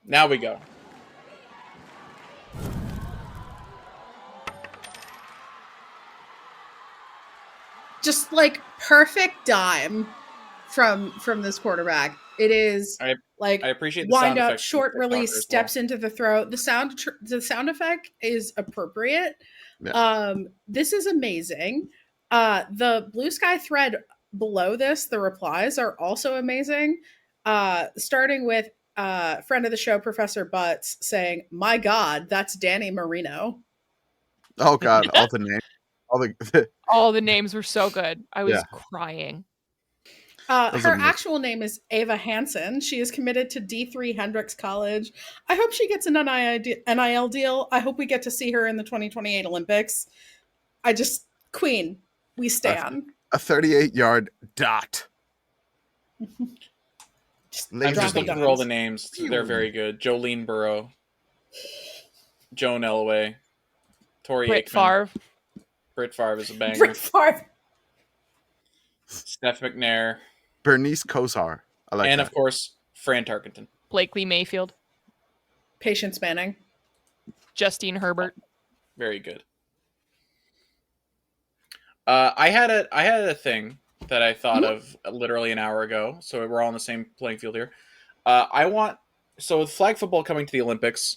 Now we go. Just like perfect dime from this quarterback. It is I appreciate the wind sound up, effects short release, steps well. into the throw. The sound effect is appropriate. Yeah. This is amazing. The Blue Sky thread below this, the replies are also amazing. Starting with friend of the show, Professor Butts, saying, "My God, that's Danny Marino." Oh God, all the names, all the names were so good. I was crying. Her actual name is Ava Hansen. She is committed to D3 Hendricks College. I hope she gets an NIL deal. I hope we get to see her in the 2028 Olympics. Queen, we stand. A 38-yard dot. I'm just looking through all the names. They're very good. Jolene Burrow, Joan Elway, Tori Britt Aikman. Favre. Britt Favre is a banger. Britt Favre. Steph McNair. Bernice Kosar. I like and that. Of course, Fran Tarkenton. Blakely Mayfield. Patience Manning. Justine Herbert. Very good. I had a thing that I thought of literally an hour ago, so we're all on the same playing field here. With flag football coming to the Olympics,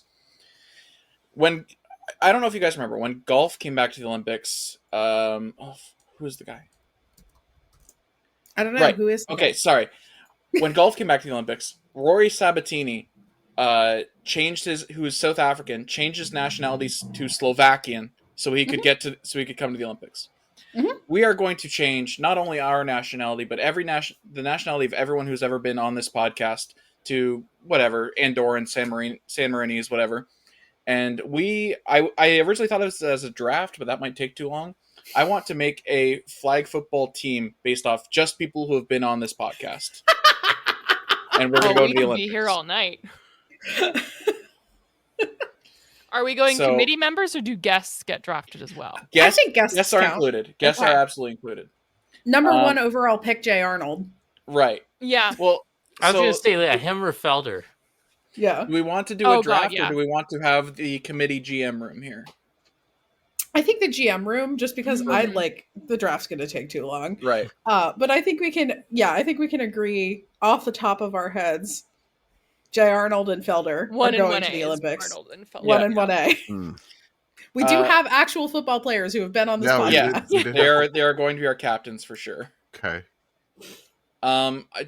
I don't know if you guys remember when golf came back to the Olympics. Who's the guy? I don't know. Right. Who is. Okay, sorry. When golf came back to the Olympics, Rory Sabatini who is South African, changed his nationality to Slovakian so he could come to the Olympics. Mm-hmm. We are going to change not only our nationality, but the nationality of everyone who's ever been on this podcast to whatever, Andorran, San Marinese, whatever. And I originally thought of this as a draft, but that might take too long. I want to make a flag football team based off just people who have been on this podcast. And we're going to go to the Olympics. Be here all night. Are we going committee members, or do guests get drafted as well? I think guests are count. Included. Guests are absolutely included. Number 1 overall pick, Jay Arnold. Right. Yeah. Well, I was going to say him or Felder. Yeah. Do we want to do a draft, or do we want to have the committee GM room here? I think the GM room, just because the draft's going to take too long. Right. But I think we can agree off the top of our heads, Jay Arnold and Felder are going to the Olympics. Arnold and Felder. 1 and 1A. We do have actual football players who have been on this podcast. Yeah, they are going to be our captains for sure. Okay.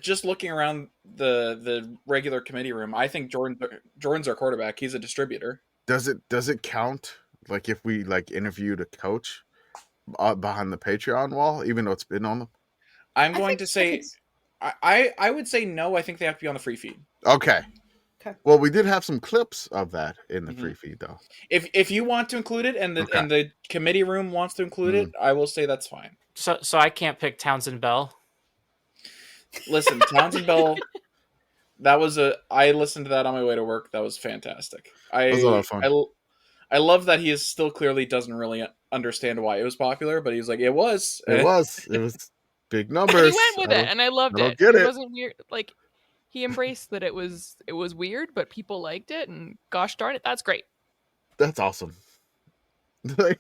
Just looking around the regular committee room, I think Jordan's our quarterback. He's a distributor. Does it count? Like if we interviewed a coach behind the Patreon wall, even though it's been on them? I'm going to say, I would say no. I think they have to be on the free feed. Okay. Well, we did have some clips of that in the free feed, though. If you want to include it, and the committee room wants to include it, I will say that's fine. So I can't pick Townsend Bell. Listen, Townsend Bell. I listened to that on my way to work. That was fantastic. That was a lot of fun. I love that he still clearly doesn't really understand why it was popular, but he's like, it was big numbers. And he went with it, and I loved it. It wasn't weird. Like, he embraced that it was weird, but people liked it, and gosh darn it, that's great. That's awesome. like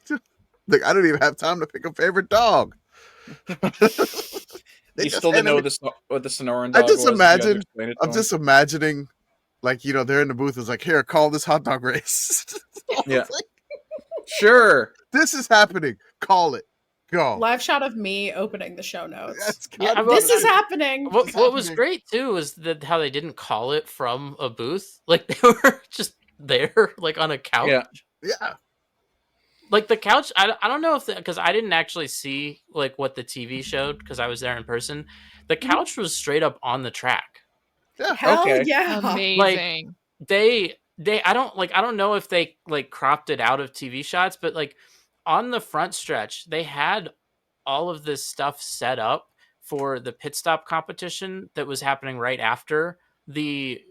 I don't even have time to pick a favorite dog. You still didn't know what the Sonoran dog I just was. imagine. I'm just imagining, like, they're in the booth. It's like, here, call this hot dog race. Yeah. Sure. This is happening. Call it. Go. Live shot of me opening the show notes. This is happening. What was great too is that how they didn't call it from a booth. Like they were just there, like on a couch. Yeah. Like the couch, I don't know if because I didn't actually see like what the TV showed because I was there in person. The couch was straight up on the track. Yeah. Hell yeah. Amazing. Like, I don't know if they like cropped it out of TV shots, but like on the front stretch, they had all of this stuff set up for the pit stop competition that was happening right after the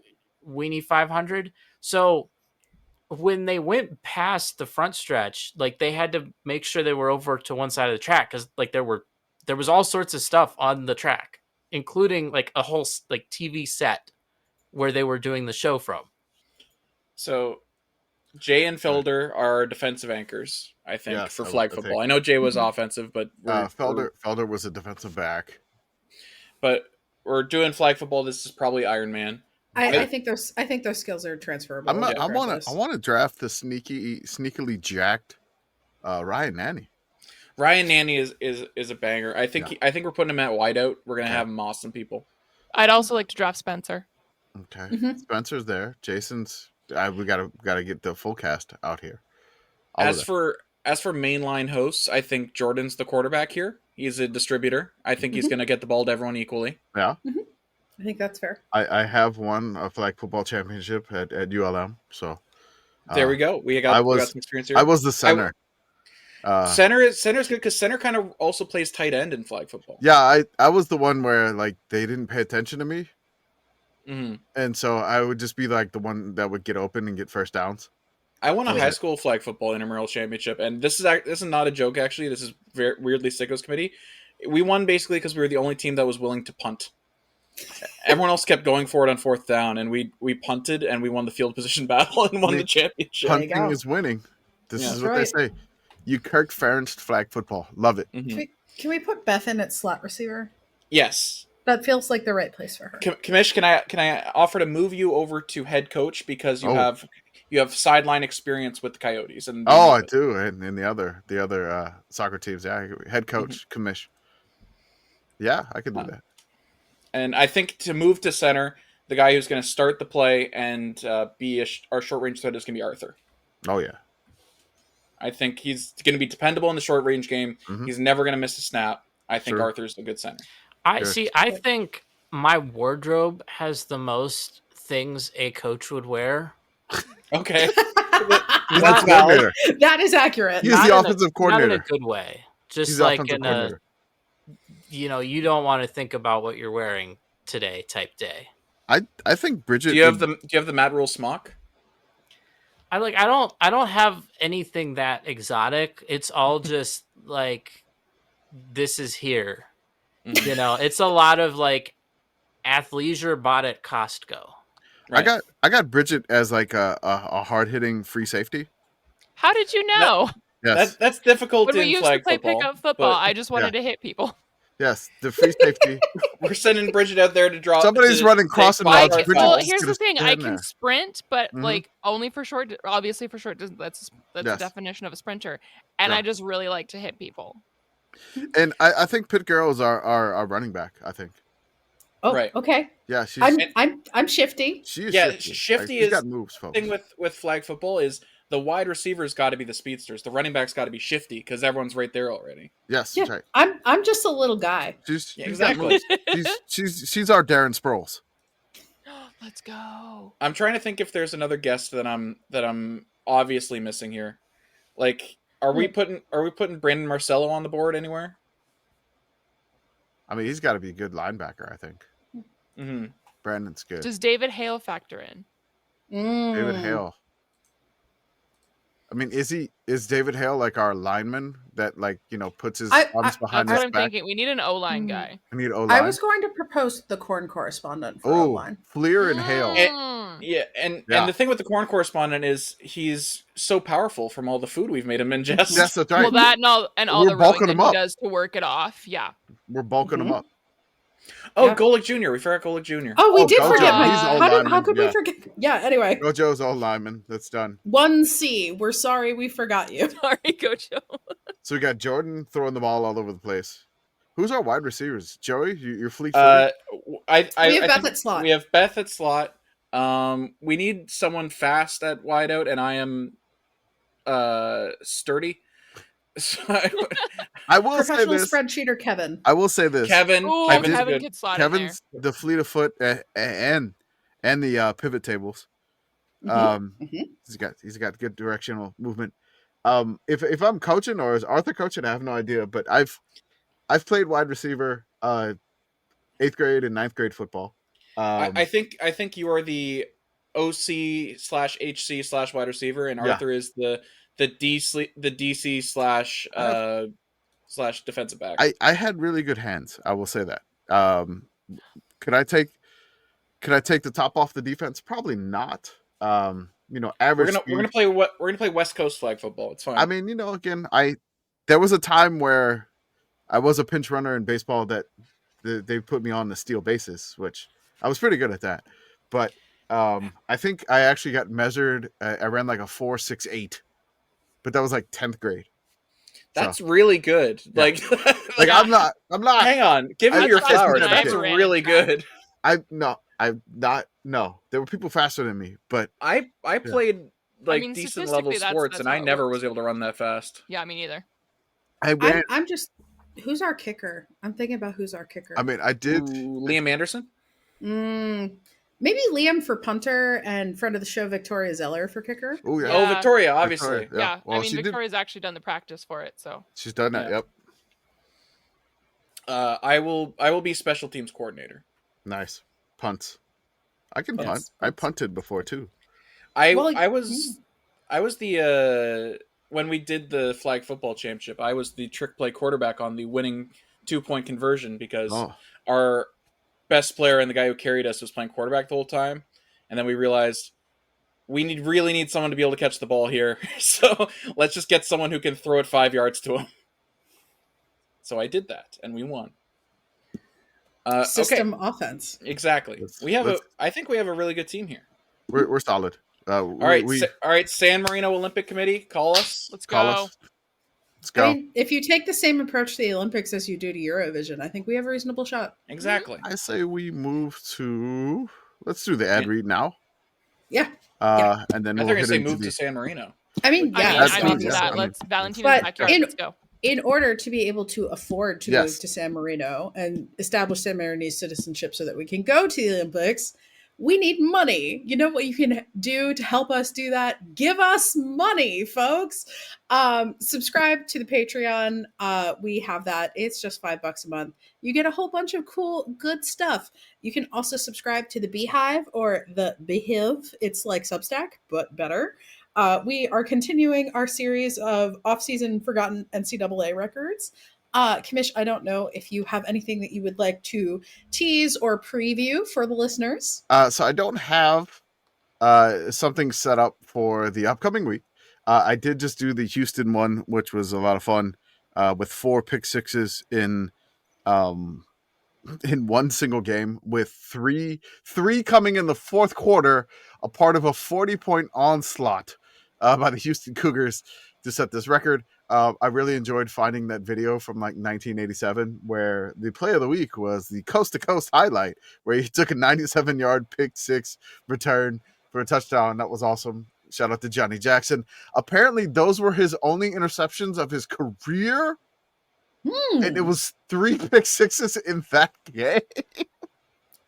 Weenie 500. So when they went past the front stretch, like they had to make sure they were over to one side of the track because like there was all sorts of stuff on the track, including like a whole like TV set where they were doing the show from. So Jay and Felder are defensive anchors, I think, for flag football. I know Jay was offensive, but Felder was a defensive back. But we're doing flag football. This is probably Iron Man. I think their skills are transferable. I want to draft the sneakily jacked Ryan Nanny. Ryan Nanny is a banger. I think we're putting him at wideout. We're gonna have him awesome people. I'd also like to draft Spencer. Okay, Spencer's there. Jason's. We gotta get the full cast out here. As for mainline hosts, I think Jordan's the quarterback here. He's a distributor. I think he's gonna get the ball to everyone equally. Yeah. I think that's fair. I have won a flag football championship at ULM, so there we go. We got some experience here. I was the center. Center's good because center kind of also plays tight end in flag football. Yeah, I was the one where like they didn't pay attention to me, and so I would just be like the one that would get open and get first downs. I won a high school flag football intramural championship, and this is not a joke. Actually, this is very weirdly Sickos committee. We won basically because we were the only team that was willing to punt. Everyone else kept going for it on fourth down, and we punted and we won the field position battle and won the championship. Punting is winning. This is what they say. You Kirk Ferenced flag football. Love it. Can we put Beth in at slot receiver? Yes. That feels like the right place for her. Commish, can I offer to move you over to head coach because you have sideline experience with the Coyotes? And I do, and the other soccer teams. Yeah, head coach Commish. Yeah, I could do that. And I think to move to center, the guy who's going to start the play and be our short range threat is going to be Arthur. Oh yeah. I think he's going to be dependable in the short range game. He's never going to miss a snap. I think Arthur's a good center. I think my wardrobe has the most things a coach would wear. Okay. That's valid. That is accurate. He's the offensive coordinator. Not in a good way. Just like in a, you don't want to think about what you're wearing today type day. I think Brigit. Do you have the Matt Rule smock? I don't have anything that exotic. It's all just like, this is here. It's a lot of like athleisure bought at Costco. Right. I got Brigit as like a hard hitting free safety. How did you know? Yes. That's difficult when we in used flag to play football, pickup football, I just wanted to hit people. Yes, the free safety. We're sending Brigit out there to draw. Somebody's running crossing routes. Well, here's the thing: I can sprint, but like only for short. Obviously, for short, that's the definition of a sprinter. And I just really like to hit people. And I think Pitt Girl is our running back. I think. Oh, right. Okay. Yeah, she's. I'm shifty. She is shifty. Shifty is got moves. Folks. The thing with flag football is the wide receivers got to be the speedsters. The running backs got to be shifty because everyone's right there already. Yes, yeah, right. I'm just a little guy. Exactly. she's our Darren Sproles. Let's go. I'm trying to think if there's another guest that I'm obviously missing here. Like, are we putting Brandon Marcello on the board anywhere? I mean, he's got to be a good linebacker. I think. Mm-hmm. Brandon's good. Does David Hale factor in? David Hale. I mean, is David Hale like our lineman that like puts his arms behind that's his what I'm back? thinking. We need an O-line guy. I need O-line. I was going to propose the corn correspondent for O-line. Fleer and Hale. And the thing with the corn correspondent is he's so powerful from all the food we've made him ingest. Yes, that's right. Well, that and all We're the rowing bulking that him he up. does to work it off. Yeah. We're bulking him up. Oh, Golick Jr. We forgot Golick Jr. Oh, we did Gojo. forget. He's an O-lineman. How could we forget? Yeah. Anyway, Gojo's O-lineman. That's done. 1C. We're sorry we forgot you. Sorry, Gojo. So we got Jordan throwing the ball all over the place. Who's our wide receivers? Joey, you're fleet. We have Beth at slot. We have Beth at slot. We need someone fast at wideout, and I am sturdy. So I will say Professional this. spreadsheeter Kevin. I will say this. Kevin. Ooh, Kevin could slot Kevin's in the fleet of foot and the pivot tables. He's got good directional movement. If I'm coaching or is Arthur coaching, I have no idea. But I've played wide receiver 8th grade and 9th grade football. I think you are the OC/HC/ wide receiver, and Arthur is the DC / defensive back. I had really good hands. I will say that. Could I take the top off the defense? Probably not. Average. We're gonna play West Coast flag football. It's fine. I mean, again, there was a time where I was a pinch runner in baseball that they put me on the steal basis, which I was pretty good at that. But I think I actually got measured. I ran like a 4.68, but that was like 10th grade. That's really good. Yeah. Like I'm not. Hang on, give me your flowers. That's really good. No. There were people faster than me, but I played decent level sports, and I never was able to run that fast. Yeah, me neither. I'm just. Who's our kicker? I'm thinking about who's our kicker. I mean, I did Liam Anderson. Maybe Liam for punter and friend of the show Victoria Zeller for kicker. Oh yeah. Oh, Victoria, obviously. Victoria, Yeah. Well, I mean, Victoria's actually done the practice for it, so she's done that. Yeah. Yep. I will be special teams coordinator. Nice punts. I can punt. Punts. I punted before too. I was the when we did the flag football championship, I was the trick play quarterback on the winning 2-point conversion because our best player and the guy who carried us was playing quarterback the whole time, and then we realized we really need someone to be able to catch the ball here. So let's just get someone who can throw it 5 yards to him. So I did that, and we won. System offense. Exactly. I think we have a really good team here. We're solid. All right, San Marino Olympic Committee, call us. Let's go. Let's go. I mean, if you take the same approach to the Olympics as you do to Eurovision, I think we have a reasonable shot. Exactly. I say we move to. Let's do the ad read now. Yeah. And then I think move to San Marino. I mean, I'm into that. Let's Valentina's backyard. Let's go. In order to be able to afford to move to San Marino and establish San Marino's citizenship so that we can go to the Olympics, we need money. You know what you can do to help us do that? Give us money, folks. Subscribe to the Patreon. We have that. It's just $5 a month. You get a whole bunch of cool, good stuff. You can also subscribe to the Beehive or the Beehive. It's like Substack, but better. We are continuing our series of off-season forgotten NCAA records. Commish, I don't know if you have anything that you would like to tease or preview for the listeners. So I don't have something set up for the upcoming week. I did just do the Houston one, which was a lot of fun, with 4 pick sixes in one single game, with three coming in the fourth quarter, a part of a 40-point onslaught by the Houston Cougars to set this record. I really enjoyed finding that video from like 1987 where the play of the week was the coast-to-coast highlight where he took a 97-yard pick six return for a touchdown. That was awesome. Shout out to Johnny Jackson. Apparently, those were his only interceptions of his career. And it was 3 pick sixes in that game.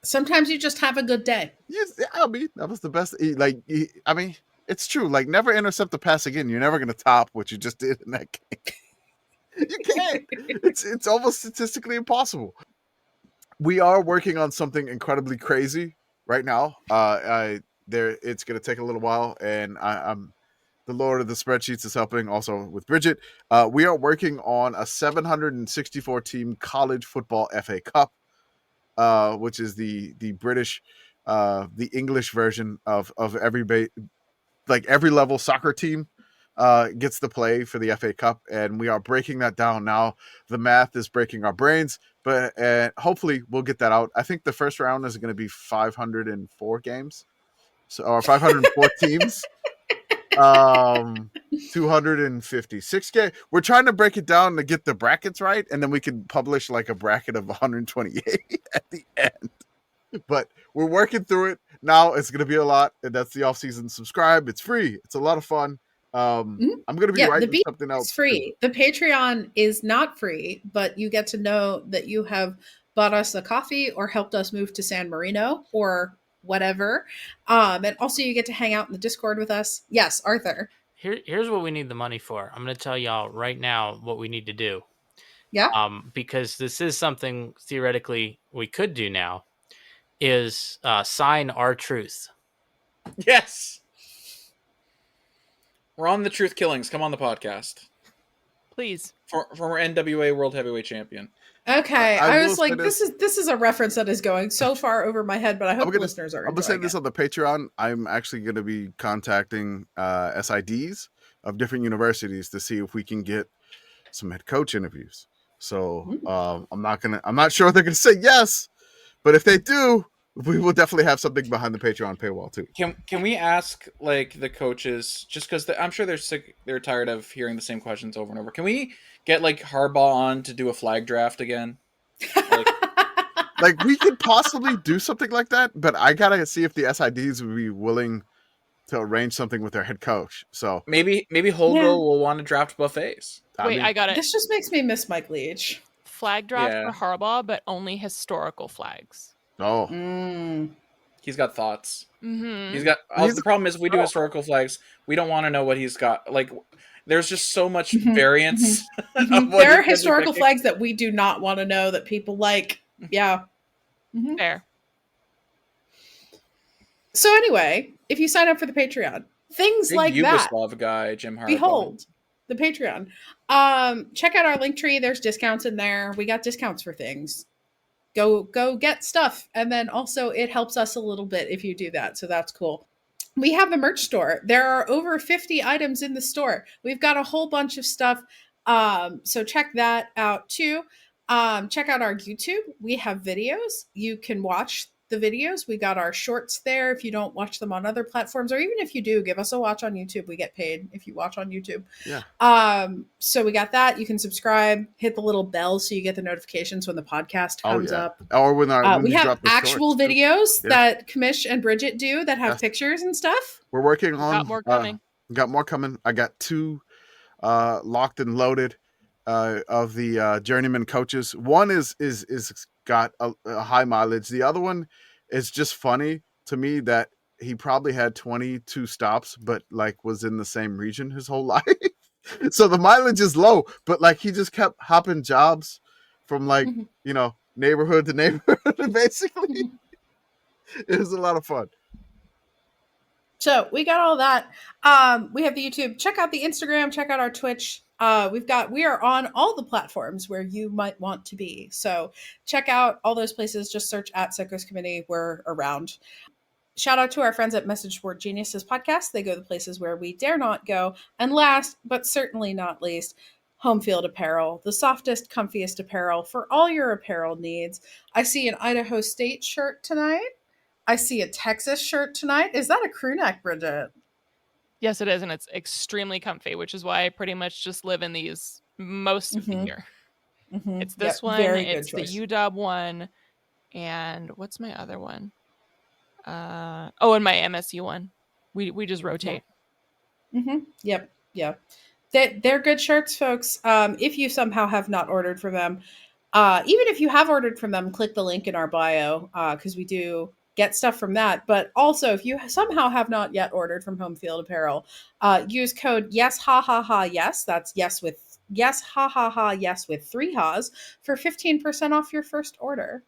Sometimes you just have a good day. Yes, I mean, that was the best. It's true. Like, never intercept the pass again. You're never going to top what you just did in that game. You can't. It's almost statistically impossible. We are working on something incredibly crazy right now. It's going to take a little while, and the Lord of the spreadsheets, is helping also with Brigit. We are working on a 764 team college football FA Cup, which is the British, the English version of every level soccer team gets to play for the FA Cup, and we are breaking that down now. The math is breaking our brains, but hopefully we'll get that out. I think the first round is going to be 504 games, or 504 teams. 256 games. We're trying to break it down to get the brackets right, and then we can publish like a bracket of 128 at the end. But we're working through it now. It's going to be a lot, and that's the off season. Subscribe. It's free. It's a lot of fun. I'm going to be writing something else. It's free. The Patreon is not free, but you get to know that you have bought us a coffee or helped us move to San Marino or whatever. And also you get to hang out in the Discord with us. Yes, Arthur. Here's what we need the money for. I'm going to tell y'all right now what we need to do. Yeah. Because this is something theoretically we could do now, is sign our truth. Yes. We're on the Truth Killings. Come on the podcast. Please. Former NWA World Heavyweight Champion. Okay, I was like, this is a reference that is going so far over my head, but I hope listeners are enjoying it. I'm going to say this on the Patreon. I'm actually going to be contacting SIDs of different universities to see if we can get some head coach interviews. So I'm not sure they're going to say yes, but if they do, we will definitely have something behind the Patreon paywall too. Can we ask like the coaches, just because I'm sure they're sick, they're tired of hearing the same questions over and over. Can we get like Harbaugh on to do a flag draft again? Like we could possibly do something like that, but I gotta see if the SIDs would be willing to arrange something with their head coach. So maybe Holgo will want to draft buffets. I got it. This just makes me miss Mike Leach. Flag draft for Harbaugh, but only historical flags. Oh. He's got thoughts. Mm-hmm. He's got. The problem is, if we do historical flags, we don't want to know what he's got. Like, there's just so much variance. There are historical flags that we do not want to know that people like. Yeah. Fair. So anyway, if you sign up for the Patreon, things like that. Yugoslav guy, Jim Harbaugh. Behold, the Patreon. Check out our link tree. There's discounts in there. We got discounts for things. Go get stuff. And then also it helps us a little bit if you do that. So that's cool. We have a merch store. There are over 50 items in the store. We've got a whole bunch of stuff. So check that out too. Check out our YouTube. We have videos. You can watch the videos. We got our shorts there. If you don't watch them on other platforms, or even if you do, give us a watch on YouTube. We get paid if you watch on YouTube. Yeah. So we got that. You can subscribe, hit the little bell so you get the notifications when the podcast comes up. Or when we have actual videos that Commish and Brigit do that have pictures and stuff. We're working on. Got more coming. Got more coming. I got 2 locked and loaded of the journeyman coaches. One is got a high mileage. The other one is just funny to me that he probably had 22 stops, but like was in the same region his whole life. So the mileage is low, but like he just kept hopping jobs from like, neighborhood to neighborhood, basically. It was a lot of fun. So we got all that. We have the YouTube. Check out the Instagram. Check out our Twitch. We are on all the platforms where you might want to be. So check out all those places. Just search at Psychos Committee. We're around. Shout out to our friends at Message Board Geniuses podcast. They go the places where we dare not go. And last, but certainly not least, Home Field Apparel, the softest, comfiest apparel for all your apparel needs. I see an Idaho State shirt tonight. I see a Texas shirt tonight. Is that a crew neck, Brigit? Yes, it is, and it's extremely comfy, which is why I pretty much just live in these most of the year. It's this one, it's the UW one, and what's my other one? And my MSU one. We just rotate. Yep. They're good shirts, folks. If you somehow have not ordered from them, even if you have ordered from them, click the link in our bio, because we do get stuff from that. But also, if you somehow have not yet ordered from Home Field Apparel, use code yes that's yes with 3 ha's for 15% off your first order.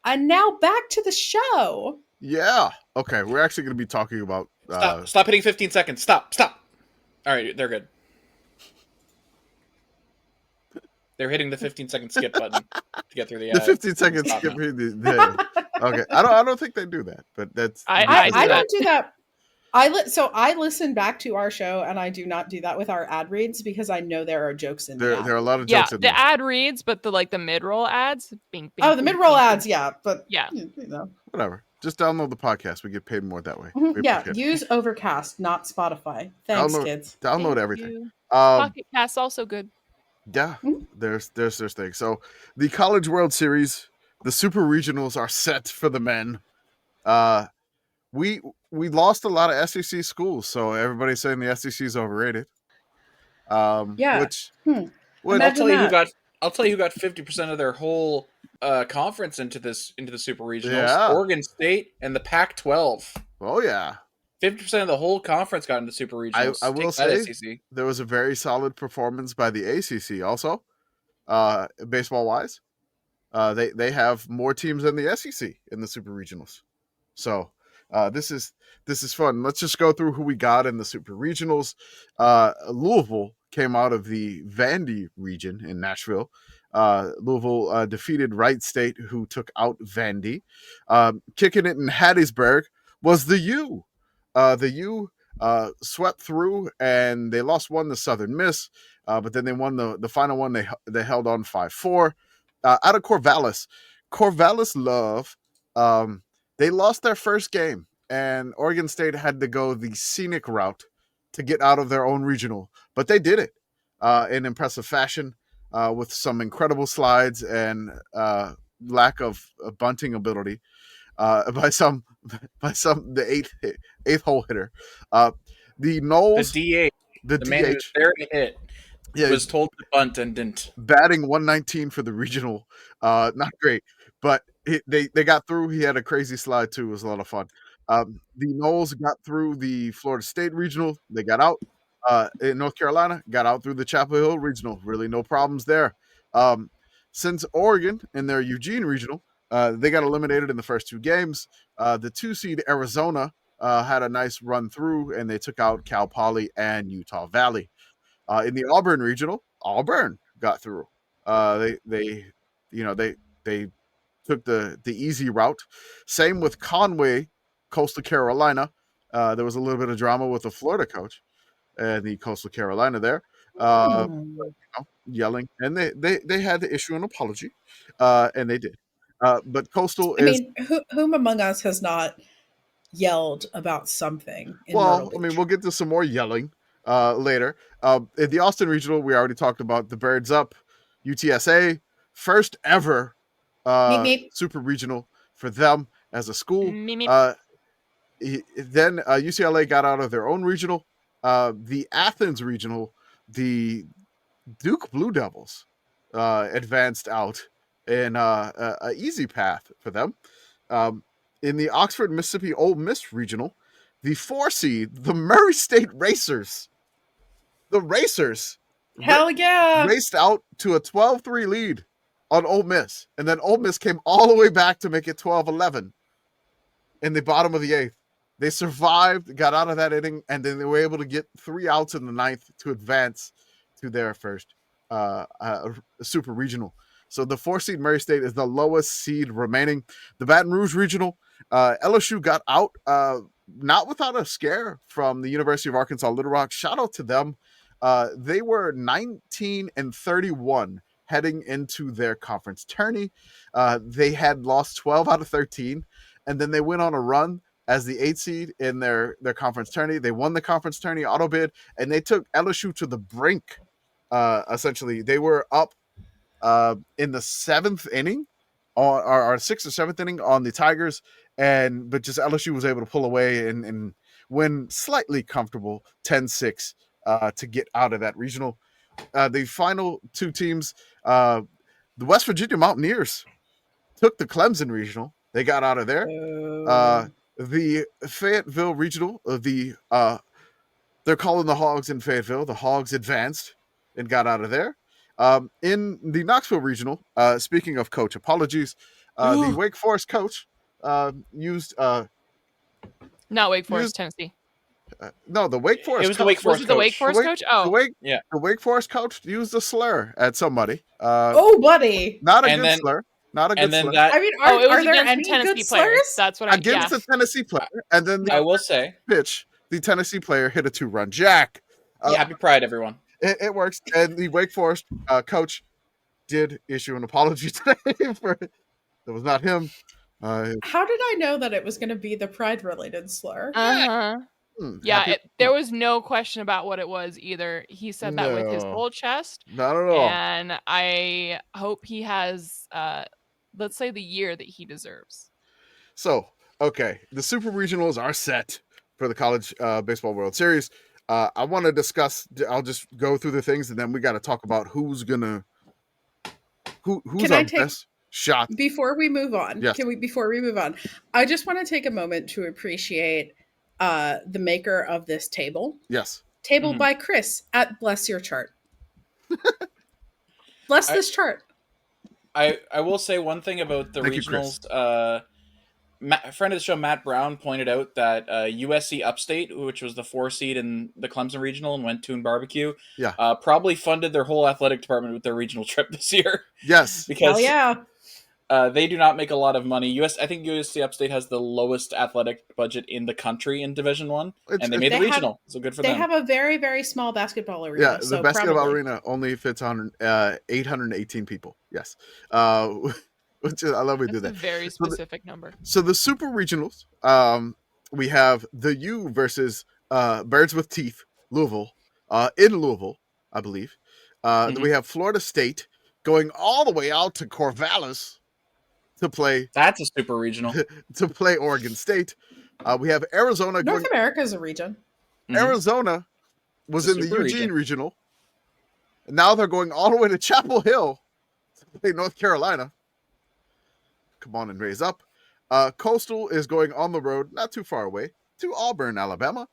And now back to the show. Yeah. Okay, we're actually going to be talking about Stop hitting 15 seconds. Stop. All right, they're good. They're hitting the 15-second skip button to get through the The ad. 15 seconds skip. Okay, I don't think they do that, but that's. I do I that. don't do that. So I listen back to our show, and I do not do that with our ad reads because I know there are jokes in There the ad. are a lot of jokes in there. The ad reads, but the mid-roll ads. Bing, bing, Oh, the bing, mid-roll bing, ads, bing. yeah, but Yeah. you know. Whatever. Just download the podcast. We get paid more that way. Yeah, use Overcast, not Spotify. Thanks, kids. Download Thank everything. you. Um, Pocket Cast's also good. Yeah, there's things. So the College World Series, the Super Regionals are set for the men. We lost a lot of SEC schools, so everybody's saying the SEC is overrated. Yeah. Which I'll tell you who got 50% of their whole conference into the Super Regionals. Yeah. Oregon State and the Pac-12. Oh yeah. 50% of the whole conference got into Super Regionals. I will say there was a very solid performance by the ACC also, baseball wise. They have more teams than the SEC in the Super Regionals. So this is fun. Let's just go through who we got in the Super Regionals. Louisville came out of the Vandy region in Nashville. Louisville defeated Wright State, who took out Vandy. Kicking it in Hattiesburg was the U. The U swept through, and they lost one to Southern Miss, but then they won the final one. They held on 5-4. Out of Corvallis Love, they lost their first game, and Oregon State had to go the scenic route to get out of their own regional, but they did it in impressive fashion with some incredible slides and lack of bunting ability. By the eighth hole hitter, the Knowles, the DH, man who was there to hit, was told to bunt and didn't. Batting 119 for the regional, not great, but they got through. He had a crazy slide too. It was a lot of fun. The Knowles got through the Florida State regional. They got out. In North Carolina, got out through the Chapel Hill regional. Really no problems there. Since Oregon in their Eugene regional, they got eliminated in the first two games. The 2-seed Arizona had a nice run through, and they took out Cal Poly and Utah Valley. In the Auburn regional, Auburn got through. They took the easy route. Same with Conway, Coastal Carolina. There was a little bit of drama with the Florida coach and the Coastal Carolina there. Yelling, and they had to issue an apology, and they did. But Coastal whom among us has not yelled about something? We'll get to some more yelling later. In the Austin Regional, we already talked about the Birds Up, UTSA, first ever Super Regional for them as a school. Then UCLA got out of their own regional. The Athens Regional, the Duke Blue Devils advanced out in an easy path for them. In the Oxford, Mississippi Ole Miss Regional, the 4-seed, the Murray State Racers. The Racers. Hell yeah. Raced out to a 12-3 lead on Ole Miss. And then Ole Miss came all the way back to make it 12-11 in the bottom of the 8th. They survived, got out of that inning, and then they were able to get 3 outs in the 9th to advance to their first Super Regional. So the 4-seed Murray State is the lowest seed remaining. The Baton Rouge Regional, LSU got out, not without a scare from the University of Arkansas Little Rock. Shout out to them. They were 19-31 heading into their conference tourney. They had lost 12 out of 13, and then they went on a run as the 8th seed in their conference tourney. They won the conference tourney auto bid, and they took LSU to the brink. Essentially, they were up in the 7th inning, or 6th or 7th inning on the Tigers, but just LSU was able to pull away and win slightly comfortable 10-6 to get out of that regional. The final two teams, the West Virginia Mountaineers took the Clemson regional. They got out of there. The Fayetteville regional, they're calling the Hogs in Fayetteville. The Hogs advanced and got out of there. In the Knoxville regional, speaking of coach apologies, the Wake Forest coach used not Wake Forest, Tennessee. No, the Wake Forest. It was the Wake Forest Was it the Wake coach. Forest coach? Oh, The Wake Forest coach used a slur at somebody. Oh, buddy. Not a And good then- slur. Not a good And then slur. that I mean, it was are there against any the Tennessee good players. slurs? That's what Against the Tennessee player, and then I will say, pitch, the Tennessee player hit a 2-run jack. happy Pride, everyone. It works, and the Wake Forest coach did issue an apology today for it. That was not him. How did I know that it was going to be the pride-related slur? Yeah, there was no question about what it was either. He said that with his No. whole chest. Not at all. And I hope he has, let's say, the year that he deserves. So, okay, the Super Regionals are set for the College Baseball World Series. I want to discuss. I'll just go through the things, and then we got to talk about who's our best shot. Before we move on, Yes. before we move on, I just want to take a moment to appreciate the maker of this table. Yes. Table by Chris at Bless Your Chart. Bless this chart. I will say one thing about the Thank you, regionals. A friend of the show, Matt Brown, pointed out that USC Upstate, which was the 4 seed in the Clemson Regional and went to barbecue, probably funded their whole athletic department with their regional trip this year. Yes. Because yeah. they do not make a lot of money. I think USC Upstate has the lowest athletic budget in the country in Division I, and they made the regional. So good for them. They have a very, very small basketball arena. Yeah, the basketball arena only fits 818 people. Yes. Which is, I love we do that. That's a very specific number. So the Super Regionals, we have the U versus Birds with Teeth, Louisville, in Louisville, I believe. Then we have Florida State going all the way out to Corvallis to play. That's a Super Regional. To play Oregon State. We have Arizona. North America is a region. Arizona was in the Eugene Regional. And now they're going all the way to Chapel Hill to play North Carolina. Come on and raise up. Coastal is going on the road, not too far away, to Auburn, Alabama.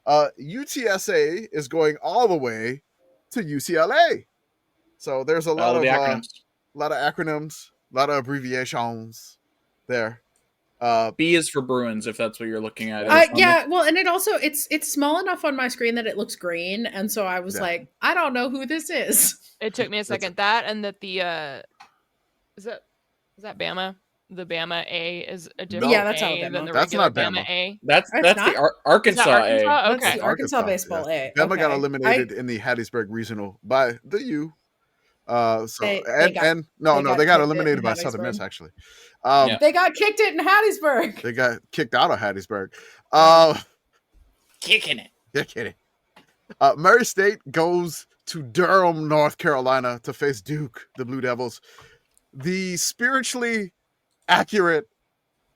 UTSA is going all the way to UCLA. So there's a lot of acronyms, a lot of abbreviations there. B is for Bruins, if that's what you're looking at. Well, and it's small enough on my screen that it looks green, and so I was like, I don't know who this is. It took me a second. That and that the is that Bama? The Bama A is a different that's A Alabama. than the That's regular not Bama. Bama A. That's the Arkansas A. Okay. That's the Arkansas baseball A. Bama got eliminated in the Hattiesburg Regional by the U. They got eliminated by Southern Miss, actually. They got kicked it in Hattiesburg. They got kicked out of Hattiesburg. Kicking it. You're kidding. Murray State goes to Durham, North Carolina to face Duke, the Blue Devils. The spiritually accurate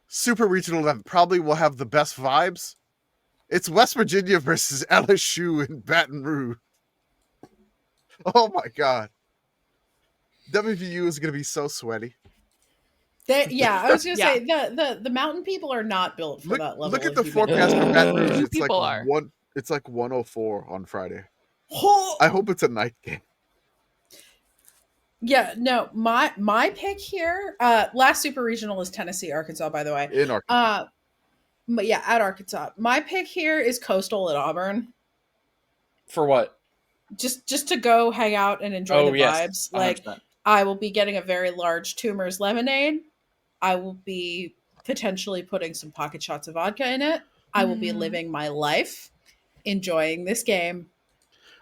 Super Regional that probably will have the best vibes. It's West Virginia versus LSU in Baton Rouge. Oh my God. WVU is going to be so sweaty. I was going to say, the mountain people are not built for that level. Look at the forecast for Baton Rouge. It's like 104 on Friday. I hope it's a night game. Yeah, no, my pick here, last Super Regional is Tennessee, Arkansas, by the way. In Arkansas. But yeah, at Arkansas. My pick here is Coastal at Auburn. For what? Just to go hang out and enjoy the vibes. 100%. Like, I will be getting a very large Toomer's lemonade. I will be potentially putting some pocket shots of vodka in it. I will be living my life, enjoying this game.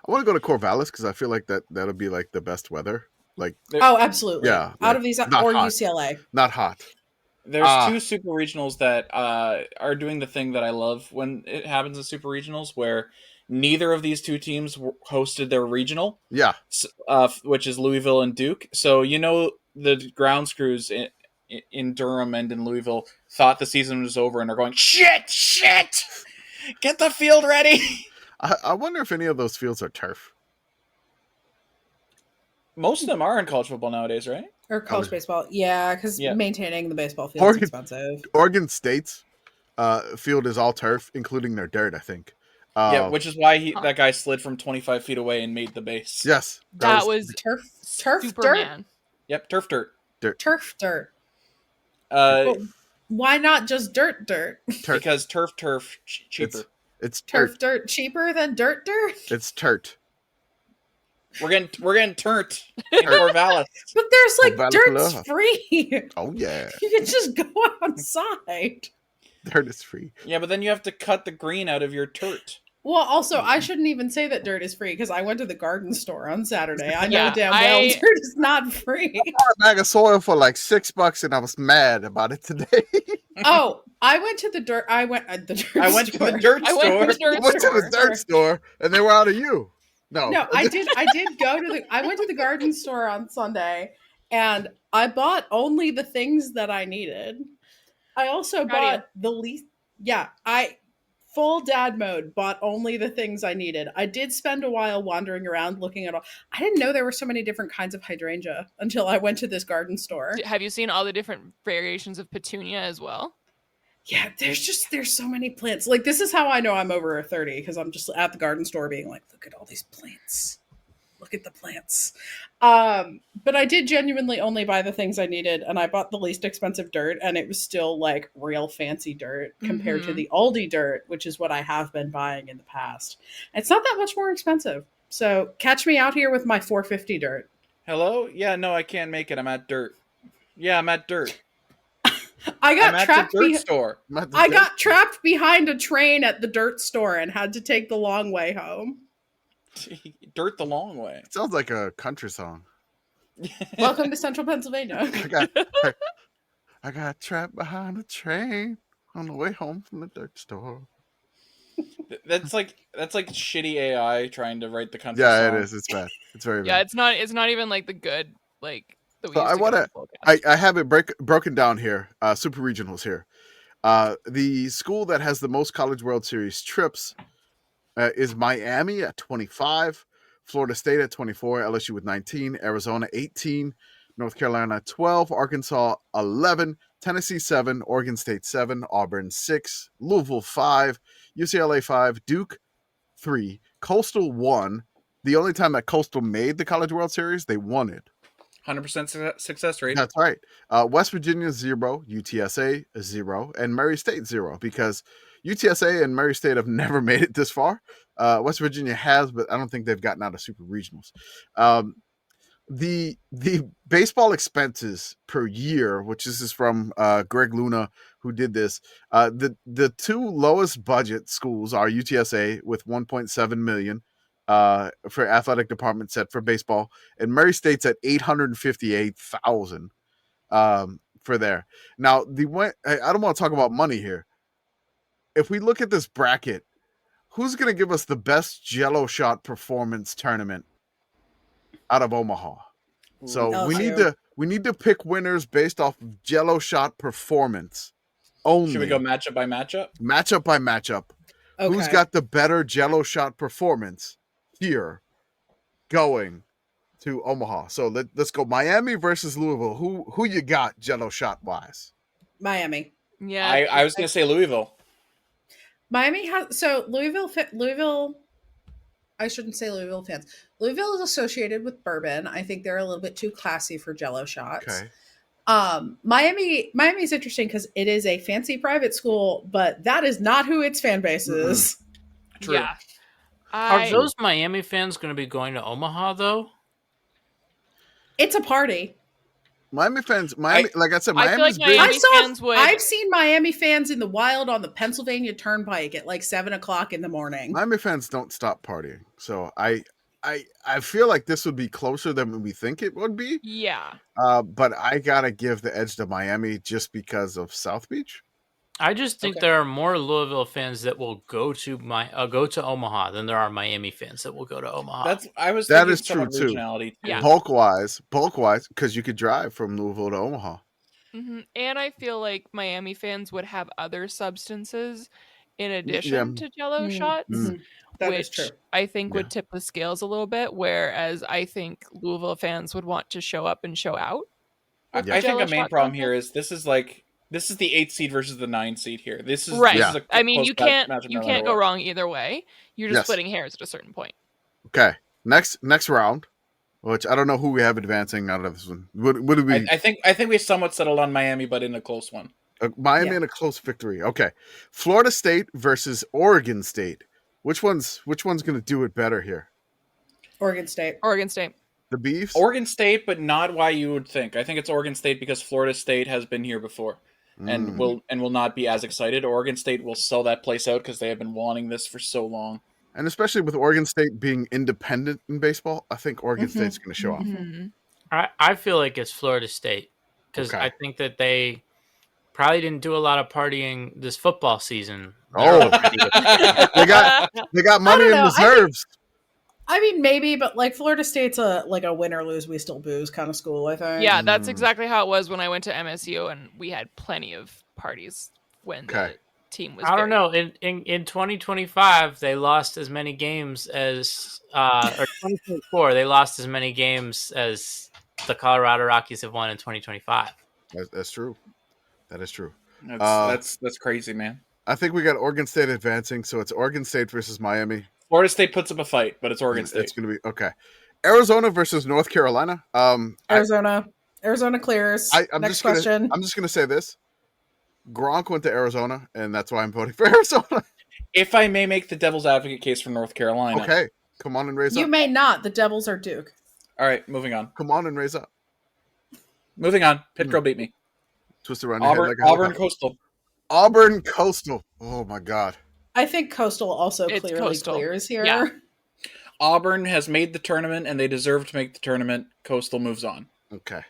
I want to go to Corvallis because I feel like that'll be like the best weather. Like, absolutely. Yeah. Out of these, or hot. UCLA. Not hot. There's 2 Super Regionals that are doing the thing that I love when it happens in Super Regionals, where neither of these 2 teams hosted their regional. Yeah. Which is Louisville and Duke. So, the ground screws in Durham and in Louisville thought the season was over and are going, shit, get the field ready. I wonder if any of those fields are turf. Most of them are in college football nowadays, right? Or college baseball. Yeah, because maintaining the baseball field is expensive. Oregon State's field is all turf, including their dirt, I think. Which is why that guy slid from 25 feet away and made the base. Yes. That was turf Superman. dirt? Yep, turf dirt. Turf dirt. Well, why not just dirt? Because turf cheaper. It's Turf dirt cheaper than dirt dirt? It's turt. We're getting turnt in Corvallis. But there's like Corvallis dirt's love. free. Oh yeah, You can just go outside. dirt is free. Yeah, but then you have to cut the green out of your turt. Well, also, I shouldn't even say that dirt is free because I went to the garden store on Saturday. I know Yeah, damn well dirt is not free. I bought a bag of soil for like $6, and I was mad about it today. Oh, I went to the dirt. I went to the dirt I went to store. the dirt I store. went to the I dirt went to store. the dirt store, and they were out of you. No, I did go to the. I went to the garden store on Sunday, and I bought only the things that I needed. I also bought the least. Yeah, I full dad mode. Bought only the things I needed. I did spend a while wandering around looking at all. I didn't know there were so many different kinds of hydrangea until I went to this garden store. Have you seen all the different variations of petunia as well? Yeah, there's so many plants. Like, this is how I know I'm over 30, because I'm just at the garden store being like, look at all these plants. Look at the plants. But I did genuinely only buy the things I needed, and I bought the least expensive dirt, and it was still like real fancy dirt compared to the Aldi dirt, which is what I have been buying in the past. It's not that much more expensive. So catch me out here with my $4.50 dirt. Hello? Yeah, no, I can't make it. I'm at dirt. Yeah, I'm at dirt. I got I'm trapped at the dirt store. I got trapped behind a train at the dirt store and had to take the long way home. Dirt the long way. It sounds like a country song. Welcome to Central Pennsylvania. I got trapped behind a train on the way home from the dirt store. That's like shitty AI trying to write the country Yeah, song. it is. It's bad. It's very bad. Yeah, it's not even like the good like that we So used I to want get on to. the podcast. I have it broken down here. Super regionals here. The school that has the most College World Series trips is Miami at 25, Florida State at 24, LSU with 19, Arizona 18, North Carolina 12, Arkansas 11, Tennessee 7, Oregon State 7, Auburn 6, Louisville 5, UCLA 5, Duke 3, Coastal 1. The only time that Coastal made the College World Series, they won it. 100% success rate. That's right. West Virginia 0, UTSA 0, and Murray State 0, because UTSA and Murray State have never made it this far. West Virginia has, but I don't think they've gotten out of super regionals. The baseball expenses per year, which this is from Greg Luna, who did this. The two lowest budget schools are UTSA with 1.7 million for athletic department set for baseball, and Murray State's at 858,000 for there. Now I don't want to talk about money here. If we look at this bracket, who's going to give us the best jello shot performance tournament out of Omaha? So we need to pick winners based off of jello shot performance only. Should we go matchup by matchup? Matchup by matchup. Okay. Who's got the better jello shot performance here going to Omaha? So let's go Miami versus Louisville. Who you got jello shot wise? Miami. Yeah. I was going to say Louisville. Miami has Louisville. I shouldn't say Louisville fans. Louisville is associated with bourbon. I think they're a little bit too classy for jello shots. Okay. Miami's interesting because it is a fancy private school, but that is not who its fan base is. True. Yeah. Are those Miami fans going to be going to Omaha though? It's a party. Like I said, Miami's big. I've seen Miami fans in the wild on the Pennsylvania Turnpike at like 7:00 in the morning. Miami fans don't stop partying, so I feel like this would be closer than we think it would be. Yeah. But I gotta give the edge to Miami just because of South Beach. I just think there are more Louisville fans that will go to Omaha than there are Miami fans that will go to Omaha. That is true too. Yeah. Bulk wise, because you could drive from Louisville to Omaha. Mm-hmm. And I feel like Miami fans would have other substances in addition to jello shots, which I think would tip the scales a little bit. Whereas I think Louisville fans would want to show up and show out. I think a main problem here is this is the 8th seed versus the 9th seed here. This is right. This is I mean, you can't go wrong either way. You're just splitting hairs at a certain point. Okay. Next round, which I don't know who we have advancing out of this one. What do we? I think we somewhat settled on Miami, but in a close one. Miami in a close victory. Okay. Florida State versus Oregon State. Which one's going to do it better here? Oregon State. Oregon State. The Beefs? Oregon State, but not why you would think. I think it's Oregon State because Florida State has been here before and will not be as excited. Oregon State will sell that place out because they have been wanting this for so long. And especially with Oregon State being independent in baseball, I think Oregon State's going to show off. I feel like it's Florida State because I think that they probably didn't do a lot of partying this football season. Oh, they got money in reserves. I mean, maybe, but like Florida State's a win or lose, we still booze kind of school, I think. Yeah, that's exactly how it was when I went to MSU, and we had plenty of parties when the team was. I don't know. In 2025, they lost as many games as, or 2024, they lost as many games as the Colorado Rockies have won in 2025. That's true. That is true. That's crazy, man. I think we got Oregon State advancing, so it's Oregon State versus Miami. Florida State puts up a fight, but it's Oregon State. It's going to be okay. Arizona versus North Carolina. Arizona clears. Next question. I'm just going to say this. Gronk went to Arizona, and that's why I'm voting for Arizona. If I may make the devil's advocate case for North Carolina. Okay. Come on and raise up. You may not. The Devils are Duke. All right, moving on. Come on and raise up. Moving on. Pitt Girl beat me. Twist around Auburn, your head like a Auburn Coastal. Auburn Coastal. Oh, my God. I think Coastal also clears here. Yeah. Auburn has made the tournament, and they deserve to make the tournament. Coastal moves on. Okay.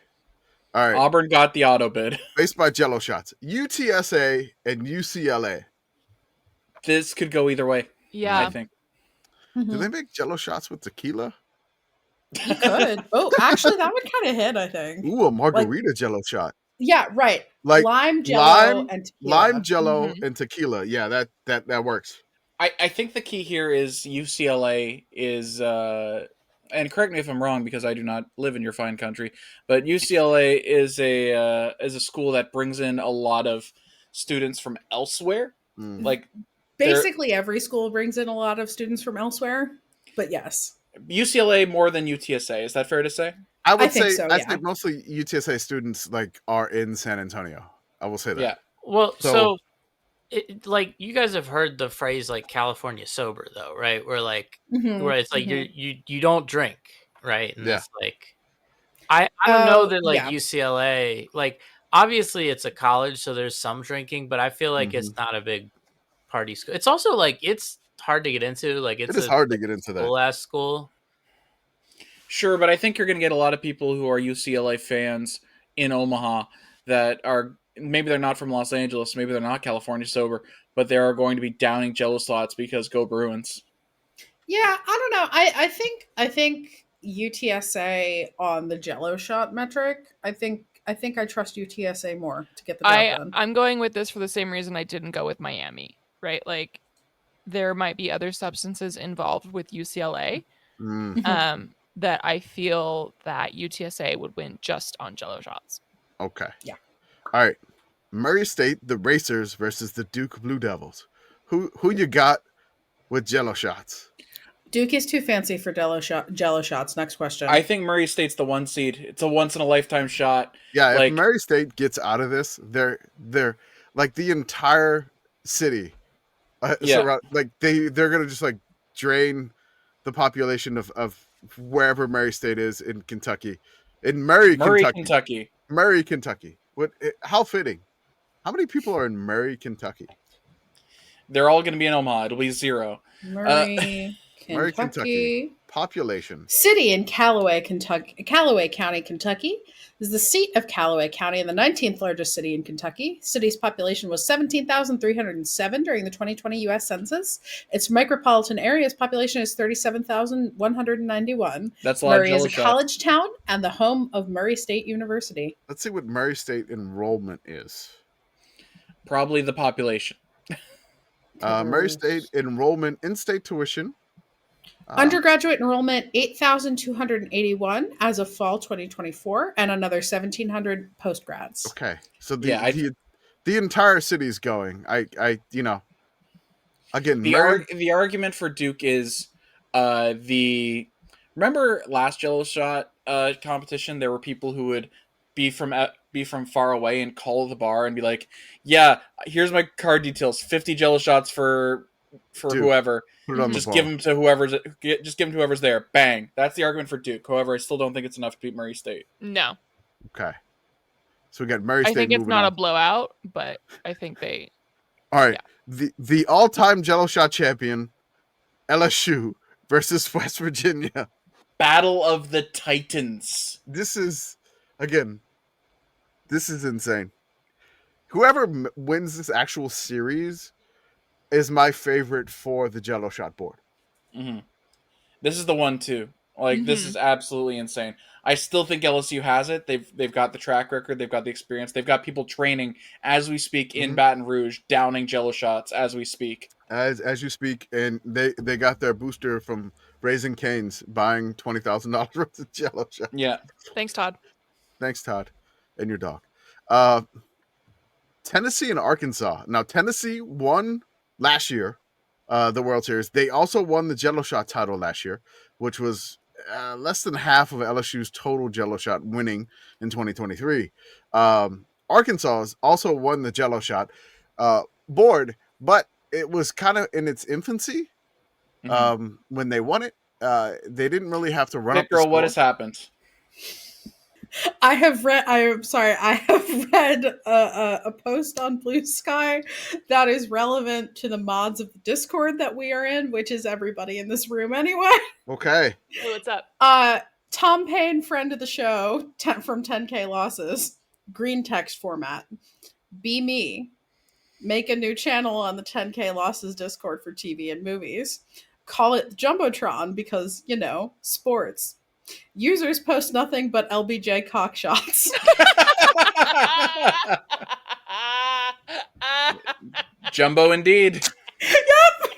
All right. Auburn got the auto bid. Based by Jello shots. UTSA and UCLA. This could go either way. Yeah. I think. Do they make Jello shots with tequila? You could. Oh, actually, that would kind of hit, I think. Ooh, a margarita Jello shot. Yeah, right. Like lime Jello and tequila. Lime Jello and tequila. Yeah, that works. I think the key here is UCLA is, and correct me if I'm wrong because I do not live in your fine country, but UCLA is a school that brings in a lot of students from elsewhere. Like basically every school brings in a lot of students from elsewhere, but yes. UCLA more than UTSA. Is that fair to say? I think say so, I yeah. think mostly UTSA students are in San Antonio. I will say that. Yeah. Well, so you guys have heard the phrase like California sober though, right? Where where it's like you don't drink, right? And it's like I don't know that UCLA, obviously it's a college, so there's some drinking, but I feel like it's not a big party school. It's also it's hard to get into. It is hard to get into that cool-ass school. Sure, but I think you're going to get a lot of people who are UCLA fans in Omaha that are maybe they're not from Los Angeles, maybe they're not California sober, but they are going to be downing Jello shots because go Bruins. Yeah, I don't know. I think UTSA on the Jello shot metric. I think I trust UTSA more to get the job done. I'm going with this for the same reason I didn't go with Miami, right? Like there might be other substances involved with UCLA. That I feel that UTSA would win just on Jello shots. Okay. Yeah. All right. Murray State, the Racers versus the Duke Blue Devils. Who you got with Jello shots? Duke is too fancy for Jello shots. Next question. I think Murray State's the 1 seed. It's a once in a lifetime shot. Yeah, if Murray State gets out of this, they're like the entire city. They're gonna just drain the population of wherever Murray State is in Kentucky. In Murray, Kentucky. Murray, Kentucky. How fitting. How many people are in Murray, Kentucky? They're all going to be in Omaha. It'll be 0. Murray, Kentucky. Population. City in Callaway County, Kentucky. This is the seat of Callaway County and the 19th largest city in Kentucky. City's population was 17,307 during the 2020 U.S. Census. Its micropolitan area's population is 37,191. That's a lot. Murray is a college town and the home of Murray State University. Let's see what Murray State enrollment is. Probably the population. Murray State enrollment, in-state tuition. Undergraduate enrollment 8,281 as of fall 2024, and another 1,700 postgrads. Okay, so the entire city's going. Again, the argument for Duke is remember last Jello shot competition. There were people who would be from far away and call the bar and be like, yeah, here's my card details, 50 jello shots for Duke, whoever. put it on Just the give bar. them to whoever's there. Bang. That's the argument for Duke. However, I still don't think it's enough to beat Murray State. No. Okay. So we got Murray State. I think it's not on. a blowout, but I think they. All right. Yeah. The all-time jello shot champion, LSU versus West Virginia. Battle of the Titans. This is insane. Whoever wins this actual series is my favorite for the jello shot board. Mm-hmm. This is the one too. Like, this is absolutely insane. I still think LSU has it. They've got the track record. They've got the experience. They've got people training as we speak in Baton Rouge, downing jello shots as we speak. As you speak, and they got their booster from Raising Cane's buying $20,000 worth of jello shots. Yeah. Thanks, Todd. Thanks, Todd, and your dog. Tennessee and Arkansas. Now, Tennessee won last year, the World Series. They also won the jello shot title last year, which was less than half of LSU's total jello shot winning in 2023. Arkansas has also won the jello shot board, but it was kind of in its infancy when they won it. They didn't really have to run Pitt up the Girl, score. what has happened? I have read a post on Blue Sky that is relevant to the mods of the Discord that we are in, which is everybody in this room anyway. Okay. Hey, what's up? Tom Payne, friend of the show, from 10K Losses, green text format. Be me. Make a new channel on the 10K Losses Discord for TV and movies. Call it Jumbotron because, sports. Users post nothing but LBJ cock shots. Jumbo indeed. Yep.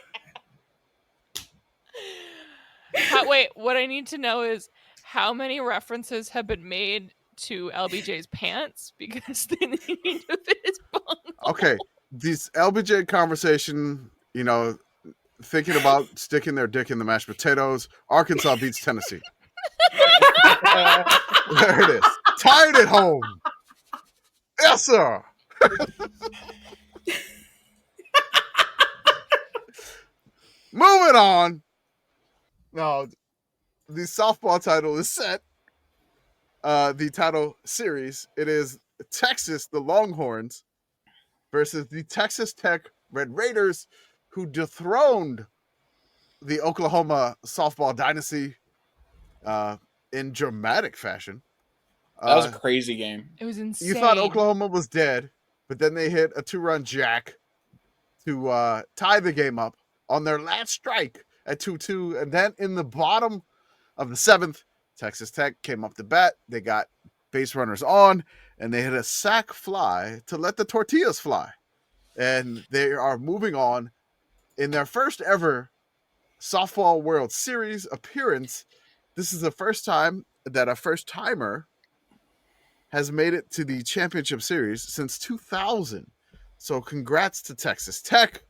Wait, what I need to know is how many references have been made to LBJ's pants because they need to fit his bunghole. Okay. This LBJ conversation, thinking about sticking their dick in the mashed potatoes. Arkansas beats Tennessee. There it is. Tied at home. Yes, sir. Moving on. Now, the softball title is set. The title series. It is Texas, the Longhorns, versus the Texas Tech Red Raiders, who dethroned the Oklahoma softball dynasty in dramatic fashion. That was a crazy game. It was insane. You thought Oklahoma was dead, but then they hit a 2-run jack to tie the game up on their last strike at 2-2. And then in the bottom of the 7th, Texas Tech came up to bat. They got base runners on, and they hit a sac fly to let the tortillas fly. And they are moving on in their first ever Softball World Series appearance. This is the first time that a first-timer has made it to the championship series since 2000. So congrats to Texas Tech.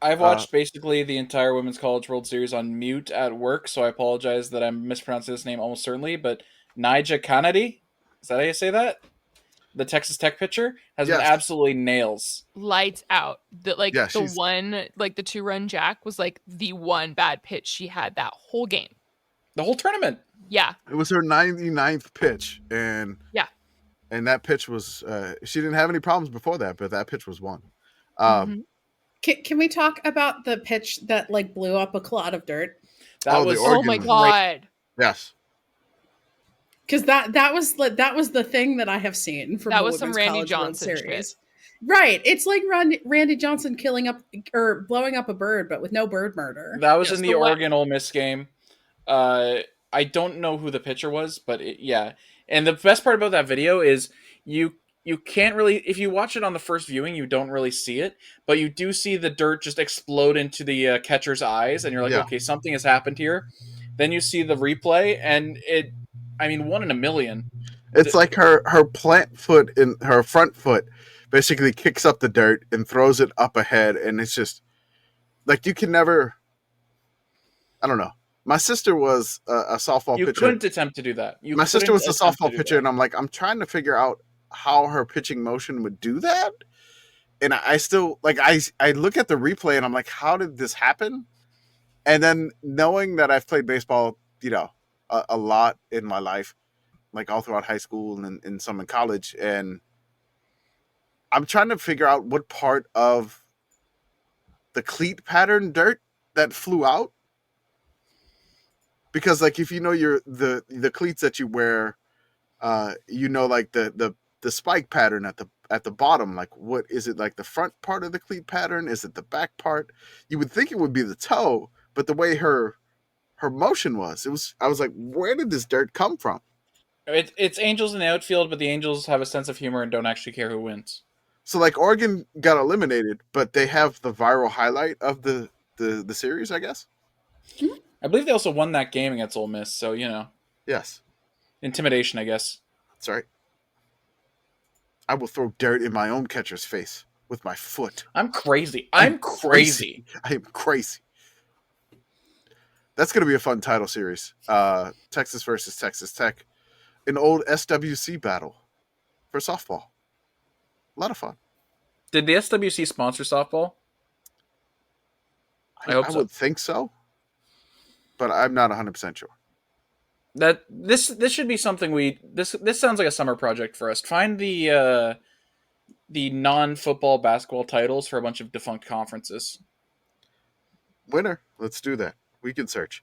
I've watched basically the entire Women's College World Series on mute at work, so I apologize that I'm mispronouncing this name almost certainly, but Nija Kennedy, is that how you say that? The Texas Tech pitcher has been absolutely nails. Lights out. The 2-run jack was like the one bad pitch she had that whole game. The whole tournament. Yeah. It was her 99th pitch, and that pitch was she didn't have any problems before that, but that pitch was one. Can we talk about the pitch that blew up a clod of dirt? Oh my god. Yes. Because that was the thing that I have seen from that the was some Women's Randy College Johnson World Series. shit. Right. It's like Randy Johnson killing up or blowing up a bird, but with no bird murder. That was in the Oregon Ole Miss game. I don't know who the pitcher was, but And the best part about that video is you can't really, if you watch it on the first viewing, you don't really see it, but you do see the dirt just explode into the catcher's eyes, and you're like, okay, something has happened here. Then you see the replay, and one in a million. It's like her plant foot in her front foot basically kicks up the dirt and throws it up ahead, and it's just like you can never. I don't know. My sister was a softball You pitcher. couldn't attempt to do that. My sister was a softball pitcher, and I'm like, I'm trying to figure out how her pitching motion would do that. And I still, like, I look at the replay, and I'm like, how did this happen? And then knowing that I've played baseball, a lot in my life, like all throughout high school and some in college, and I'm trying to figure out what part of the cleat pattern dirt that flew out. Because, like, if you know the cleats that you wear, like the spike pattern at the bottom, like, what is it, like the front part of the cleat pattern? Is it the back part? You would think it would be the toe, but the way her motion was, I was like, where did this dirt come from? It's Angels in the outfield, but the Angels have a sense of humor and don't actually care who wins. So, like, Oregon got eliminated, but they have the viral highlight of the series, I guess. I believe they also won that game against Ole Miss, so Yes. Intimidation, I guess. That's right. I will throw dirt in my own catcher's face with my foot. I'm crazy. I'm crazy. I am crazy. That's going to be a fun title series. Texas versus Texas Tech. An old SWC battle for softball. A lot of fun. Did the SWC sponsor softball? I hope so. Would think so, but I'm not 100% sure. That this should be something this sounds like a summer project for us. Find the non-football basketball titles for a bunch of defunct conferences. Winner. Let's do that. We can search.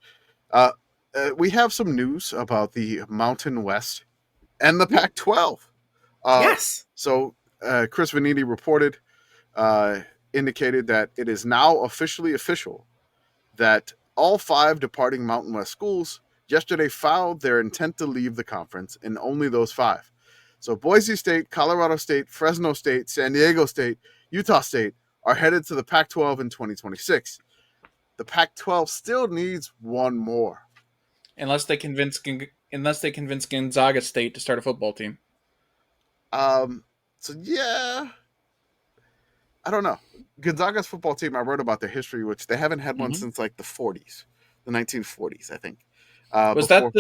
We have some news about the Mountain West and the Pac-12. Yes. So Chris Vanini reported, indicated that it is now officially official that all 5 departing Mountain West schools yesterday filed their intent to leave the conference, and only those 5. So Boise State, Colorado State, Fresno State, San Diego State, Utah State are headed to the Pac-12 in 2026. The Pac-12 still needs one more. Unless they convince Gonzaga State to start a football team. So yeah, I don't know. Gonzaga's football team, I wrote about their history, which they haven't had one since like the 40s, the 1940s, I think. Was that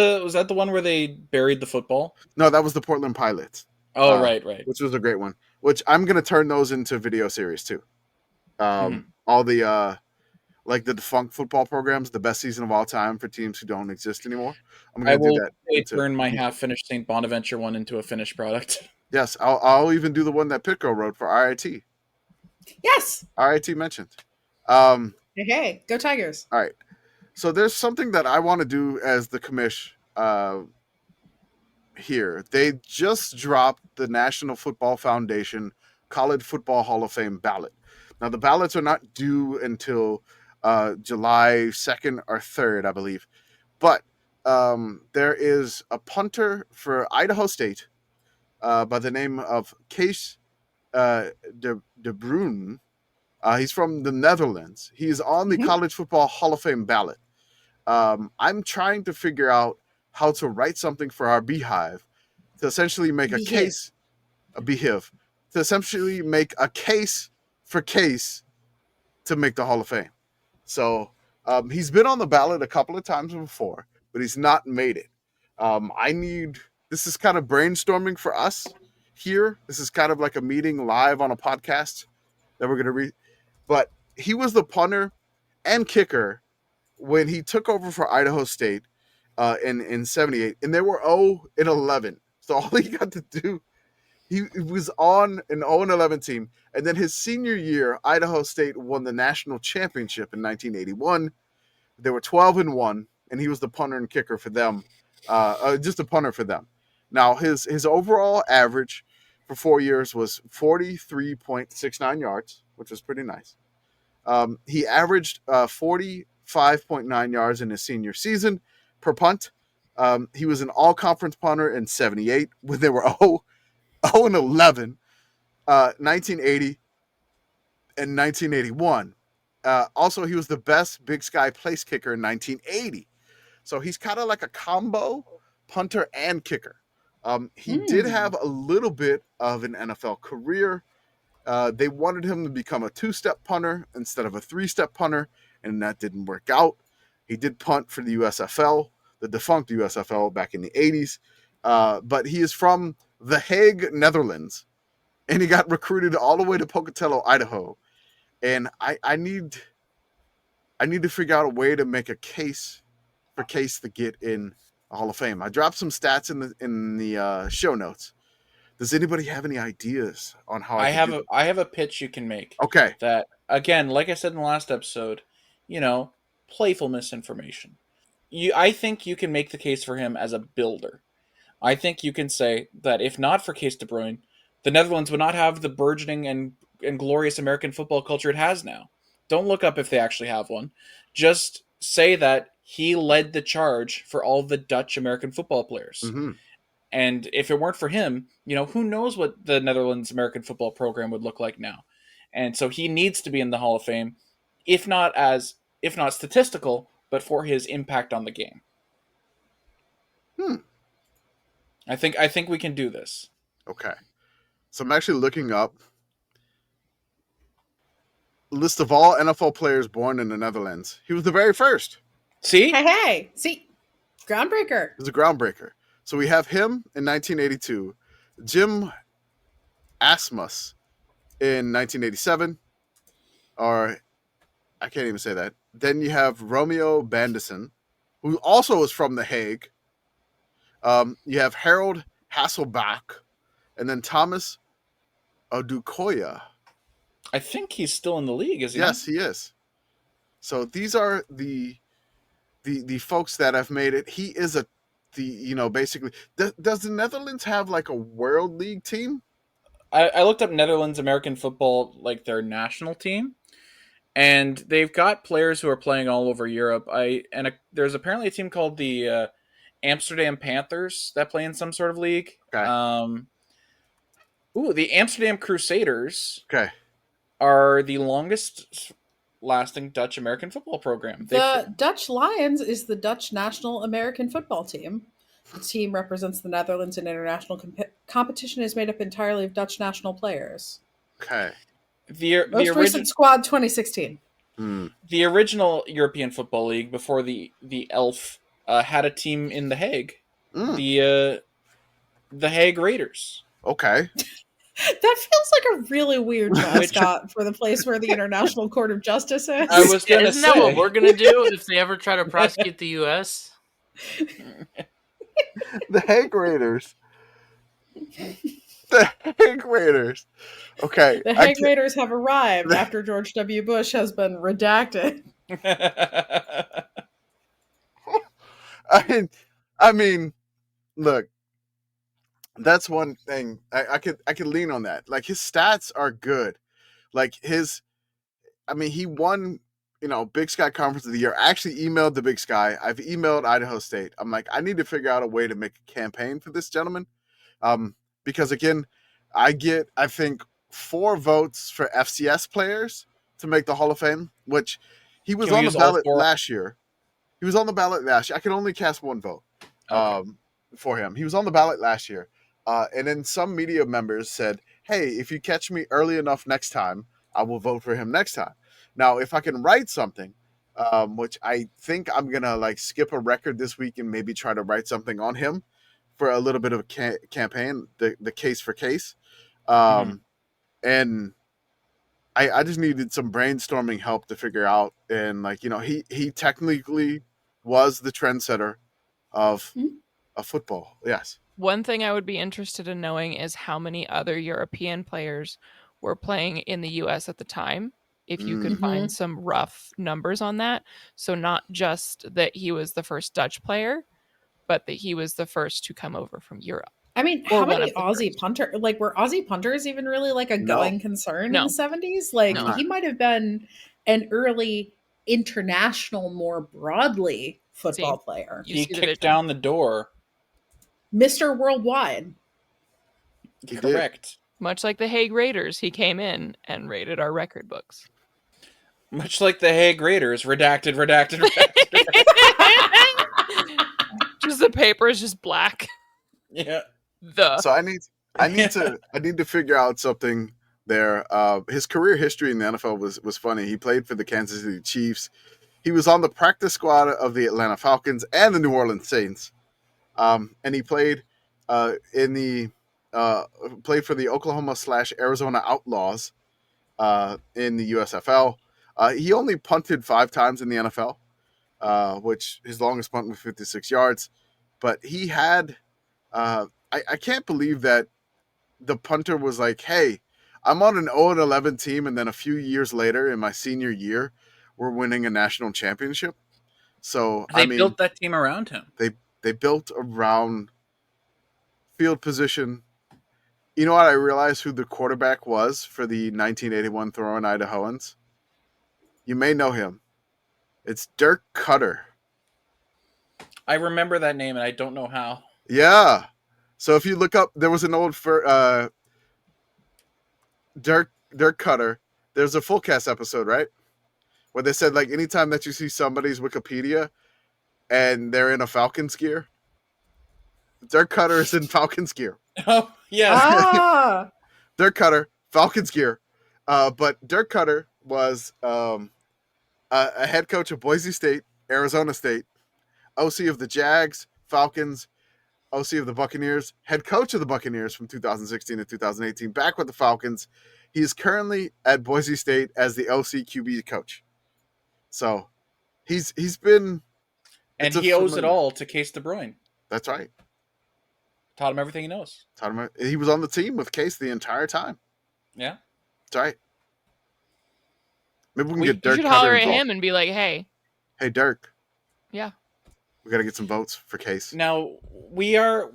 the one where they buried the football? No, that was the Portland Pilots. Oh, right. Which was a great one. Which I'm gonna turn those into video series too. All the like the defunct football programs, the best season of all time for teams who don't exist anymore. I will turn my half-finished St. Bonaventure one into a finished product. Yes, I'll even do the one that Pitt Girl wrote for RIT. Yes. RIT mentioned. Hey, go Tigers. All right. So there's something that I want to do as the commish here. They just dropped the National Football Foundation College Football Hall of Fame ballot. Now, the ballots are not due until July 2nd or 3rd, I believe. But there is a punter for Idaho State by the name of Case deBruijn. He's from the Netherlands. He's on the College Football Hall of Fame ballot. I'm trying to figure out how to write something for our beehive to essentially make a case, to essentially make a case for Case to make the Hall of Fame. So he's been on the ballot a couple of times before, but he's not made it. This is kind of brainstorming for us here. This is kind of like a meeting live on a podcast that we're going to read. But he was the punter and kicker when he took over for Idaho State in 78, and they were 0-11. So all he got to do, he was on an 0-11 team, and then his senior year, Idaho State won the national championship in 1981. They were 12-1, and he was the punter and kicker for them, just a punter for them. Now his overall average for 4 years was 43.69 yards, which was pretty nice. He averaged 45.9 yards in his senior season per punt. He was an all-conference punter in 78 when they were 0-11, 1980 and 1981. Also, he was the best Big Sky place kicker in 1980. So he's kind of like a combo punter and kicker. He did have a little bit of an NFL career. They wanted him to become a 2-step punter instead of a 3-step punter, and that didn't work out. He did punt for the USFL, the defunct USFL back in the 80s. But he is from The Hague, Netherlands. And he got recruited all the way to Pocatello, Idaho. And I need to figure out a way to make a case for Case to get in the Hall of Fame. I dropped some stats in the show notes. Does anybody have any ideas on how I have a pitch you can make. Okay. That, again, like I said in the last episode, playful misinformation. I think you can make the case for him as a builder. I think you can say that if not for Case deBruijn, the Netherlands would not have the burgeoning and glorious American football culture it has now. Don't look up if they actually have one. Just say that he led the charge for all the Dutch American football players. Mm-hmm. And if it weren't for him, who knows what the Netherlands American football program would look like now. And so he needs to be in the Hall of Fame, if not statistical, but for his impact on the game. I think we can do this. Okay. So I'm actually looking up a list of all NFL players born in the Netherlands. He was the very first. See? Hey. See? Groundbreaker. He was a groundbreaker. So we have him in 1982, Jim Asmus in 1987, or I can't even say that. Then you have Romeo Bandison, who also is from The Hague. You have Harold Hasselbach, and then Thomas Odukoya. I think he's still in the league, is he? Yes, he is. So these are the folks that have made it. He is basically. Does the Netherlands have like a World League team? I looked up Netherlands American football, like their national team, and they've got players who are playing all over Europe. There's apparently a team called the Amsterdam Panthers that play in some sort of league. Okay. The Amsterdam Crusaders. Okay. Are the longest lasting Dutch American football program. The Dutch Lions is the Dutch national American football team. The team represents the Netherlands in international competition, is made up entirely of Dutch national players. Okay. Most recent squad 2016. The original European Football League before the ELF had a team in The Hague. The Hague Raiders. Okay. That feels like a really weird mascot for the place where the International Court of Justice is. I was going to say. Isn't that what we're going to do if they ever try to prosecute the U.S.? The Hague Raiders. The Hague Raiders. Okay. The Hague Raiders have arrived after George W. Bush has been redacted. I mean, look. That's one thing I could lean on that. Like his stats are good. Like he won, Big Sky Conference of the Year. I actually emailed the Big Sky. I've emailed Idaho State. I'm like, I need to figure out a way to make a campaign for this gentleman. Because again, I think 4 votes for FCS players to make the Hall of Fame, which he was on the ballot last year. He was on the ballot last year. I could only cast 1 vote for him. He was on the ballot last year. And then some media members said, hey, if you catch me early enough next time, I will vote for him next time. Now, if I can write something, which I think I'm going to skip a record this week and maybe try to write something on him for a little bit of a campaign, the case for Case. And I just needed some brainstorming help to figure out. And he technically was the trendsetter of football. Yes. One thing I would be interested in knowing is how many other European players were playing in the U.S. at the time. If you could find some rough numbers on that. So not just that he was the first Dutch player, but that he was the first to come over from Europe. I mean, how many Aussie punters, were Aussie punters even really a going concern in the 70s? He might have been an early international, more broadly football player. He kicked down the door. Mr. Worldwide. Correct. Much like the Hague Raiders, he came in and raided our record books. Much like the Hague Raiders, redacted. Just the paper is just black. Yeah. So I need to figure out something there. His career history in the NFL was funny. He played for the Kansas City Chiefs. He was on the practice squad of the Atlanta Falcons and the New Orleans Saints, and he played played for the Oklahoma/Arizona Outlaws in the USFL. He only punted 5 times in the NFL, which his longest punt was 56 yards. But he had, I can't believe that the punter was like, hey, I'm on an 0-11 team, and then a few years later in my senior year, we're winning a national championship. So they built that team around him. They built around field position. You know what? I realized who the quarterback was for the 1981 Throwing Idahoans. You may know him. It's Dirk Cutter. I remember that name, and I don't know how. Yeah. So if you look up, there was an old Dirk Cutter. There's a full cast episode, right? Where they said, like, anytime that you see somebody's Wikipedia and they're in a Falcons gear, Dirk Cutter is in Falcons gear. Oh, yeah. Ah! Dirk Cutter, Falcons gear. But Dirk Cutter was a head coach of Boise State, Arizona State, OC of the Jags, Falcons, OC of the Buccaneers, head coach of the Buccaneers from 2016 to 2018, back with the Falcons. He is currently at Boise State as the OC QB coach. So he's been... And he owes it all to Case deBruijn. That's right. Taught him everything he knows. He was on the team with Case the entire time. Yeah. That's right. Maybe we can get Dirk. You should holler at him and be like, hey, Dirk. Yeah. We got to get some votes for Case. Now, we are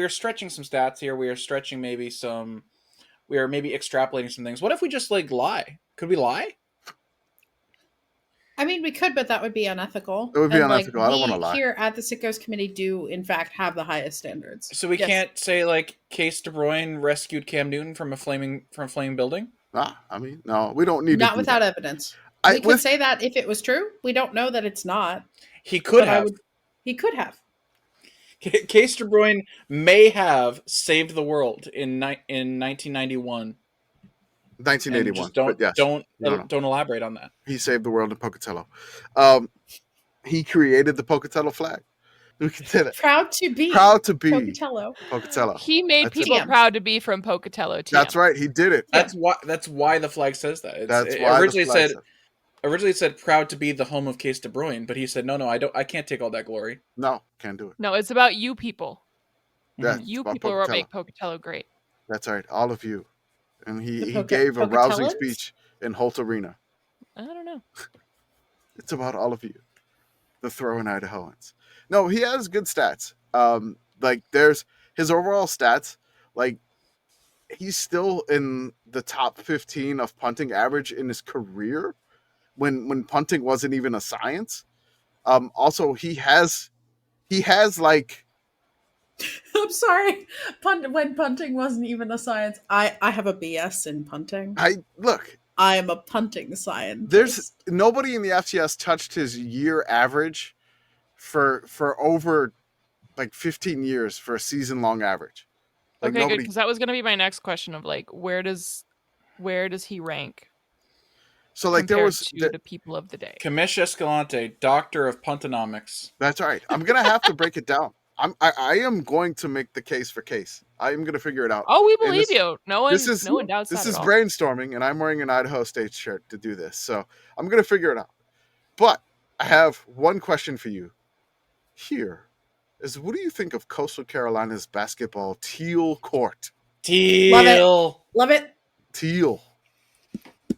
stretching some stats here. We are stretching we are maybe extrapolating some things. What if we just lie? Could we lie? I mean, we could, but that would be unethical. It would be unethical. I don't want to lie. Here at the Sickos Committee do, in fact, have the highest standards. So we can't say, like, Case deBruijn rescued Cam Newton from a flaming building? I mean, no, we don't need not to without that. evidence. We could say that if it was true. We don't know that it's not. He could have. He could have. Case deBruijn may have saved the world in 1991. 1981. Don't elaborate on that. He saved the world in Pocatello. He created the Pocatello flag. We did it. Proud to be Pocatello. He made people proud to be from Pocatello too. That's right. He did it. That's why the flag says that. Originally said proud to be the home of Case deBruijn, but he said no, I can't take all that glory. No, can't do it. No, it's about you people. Yeah, you people are what make Pocatello great. That's right, all of you. And he gave a rousing speech in Holt Arena. I don't know. It's about all of you, the Throwing Idahoans. No, he has good stats. Like there's his overall stats. Like he's still in the top 15 of punting average in his career, when punting wasn't even a science. Also, he has like. I'm sorry. When punting wasn't even a science, I have a BS in punting. I am a punting scientist. There's nobody in the FCS touched his year average for over like 15 years for a season long average. Like okay, good, because that was going to be my next question of like where does he rank? So like there was the people of the day. Commish Escalante, doctor of puntonomics. That's right. I'm gonna have to break it down. I am going to make the case for Case. I am going to figure it out. Oh, we believe you. No one doubts that. This is brainstorming, and I'm wearing an Idaho State shirt to do this. So I'm going to figure it out. But I have one question for you. Here is, what do you think of Coastal Carolina's basketball teal court? Teal. Love it. Teal.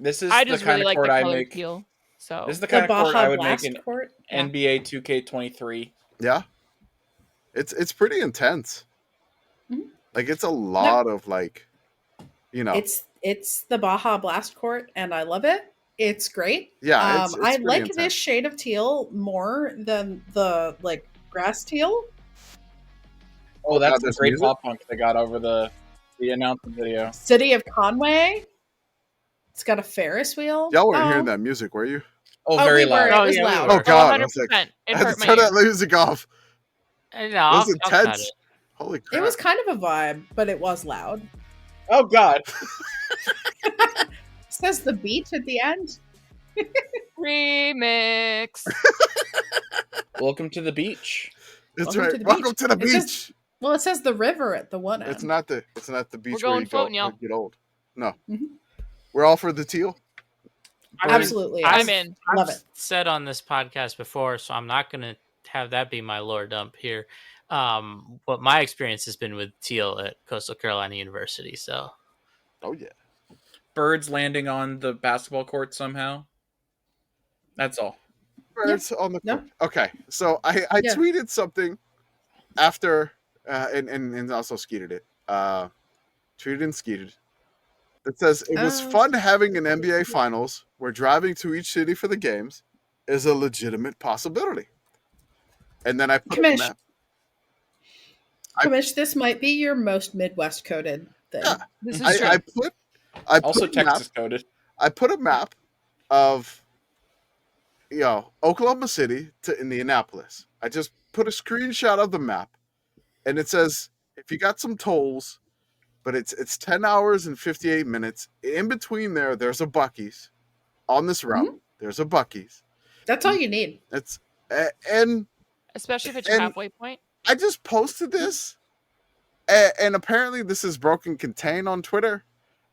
This is I the just kind really of like court the I color make. teal. So this is the kind of court I would make in Yeah. NBA 2K23. Yeah. It's pretty intense. Mm-hmm. Like it's a lot of like, It's the Baja Blast Court, and I love it. It's great. Yeah, it's I like intense. this shade of teal more than the like grass teal. Oh, that's the great pop punk they got over the announcement video. City of Conway. It's got a Ferris wheel. Y'all weren't hearing that music, were you? Oh, very loud. It was loud. Oh God! 100%. I had to turn that music off. It was intense. Holy crap! It was kind of a vibe, but it was loud. Oh God! Says the beat at the end. Remix. Welcome to the beach. That's Welcome right. to the Welcome beach. to the It says- beach. Well, it says the river at the one end. It's not the beach We're where going you floating, go y'all. and get old. No. Mhm. We're all for the teal. Absolutely. I'm in. Love I've it. said on this podcast before, so I'm not going to have that be my lore dump here. But my experience has been with teal at Coastal Carolina University. So, Oh yeah. Birds landing on the basketball court somehow. That's all. Birds on the No. court. Okay. So I Yeah. tweeted something after and also skeeted it. Tweeted and skeeted. That says it was fun having an NBA finals where driving to each city for the games is a legitimate possibility. And then I put a Commish. map. Commish, this might be your most Midwest coded thing. Yeah. This is true. I put Also a map. Texas coded. I put a map of Oklahoma City to Indianapolis. I just put a screenshot of the map, and it says if you got some tolls, but it's 10 hours and 58 minutes. In between there's a Buc-ee's on this route. Mm-hmm. There's a Buc-ee's. That's all you need. It's and Especially if it's your and- halfway point. I just posted this, and apparently this is broken contain on Twitter,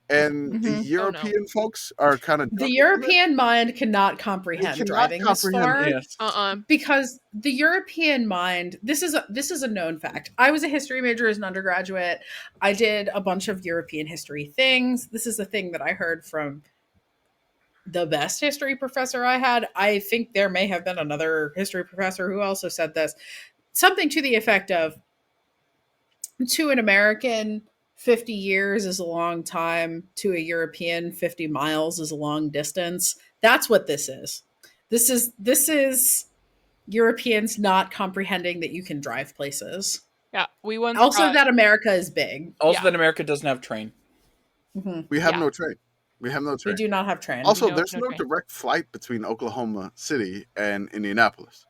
and the Mhm. European folks are kind of The European mind cannot comprehend cannot driving this comprehend far. Yes. Because the European mind, this is a known fact. I was a history major as an undergraduate. I did a bunch of European history things. This is a thing that I heard from the best history professor I had. I think there may have been another history professor who also said this. Something to the effect of, to an American, 50 years is a long time. To a European, 50 miles is a long distance. That's what this is. This is Europeans not comprehending that you can drive places. Yeah, we once Also, got- that America is big. Also, Yeah. that America doesn't have train. Mhm. We have Yeah. no train. We have no We train. do not have train. Also, No- there's no no train. direct flight between Oklahoma City and Indianapolis.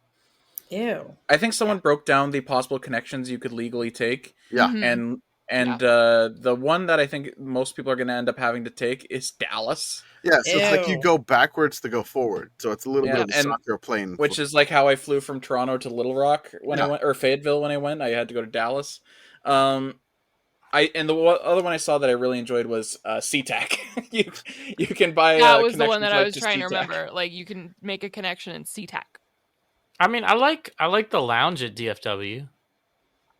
Ew. I think someone broke down the possible connections you could legally take, Yeah. Mhm. and the one that I think most people are going to end up having to take is Dallas, Yeah, so it's like you Ew. go backwards to go forward. So it's a little Yeah, bit of a and- soccer plane. which is like how I flew from Toronto to Little Rock when I Yeah. went, or Fayetteville when I went. I had to go to Dallas. And the other one I saw that I really enjoyed was SeaTac. you can buy that was the one that I connections was right trying to SeaTac. remember. Like you can make a connection in SeaTac. I mean, I like the lounge at DFW.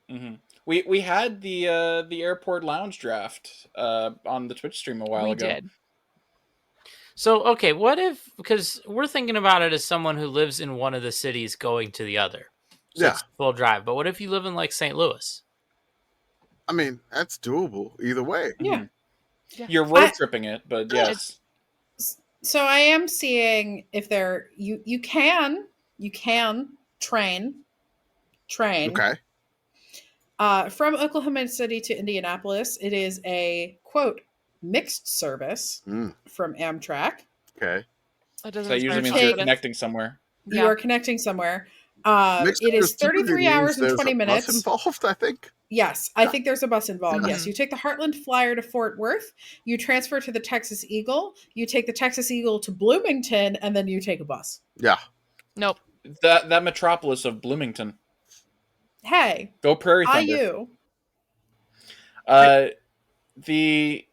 Mm-hmm. We had the airport lounge draft on the Twitch stream a while We ago. did. So, okay, what if, because we're thinking about it as someone who lives in one of the cities going to the other. So Yeah. it's full drive. But what if you live in like St. Louis? I mean, that's doable either way. Yeah. Yeah. You're road I- tripping it, but yes. So I am seeing if there you can train Okay. from Oklahoma City to Indianapolis. It is a quote mixed service Mm, from Amtrak. okay. That doesn't So that usually inspire means Take- you're confidence. connecting somewhere. You Yeah. are connecting somewhere. Mixed It is service typically 33 means hours and there's 20 a bus minutes. involved, I think. Yes, I Yeah. think there's a bus involved. Yeah. Yes, you take the Heartland Flyer to Fort Worth, you transfer to the Texas Eagle, you take the Texas Eagle to Bloomington, and then you take a bus. Yeah. Nope. That metropolis of Bloomington. Hey, Go Prairie Thunder. IU The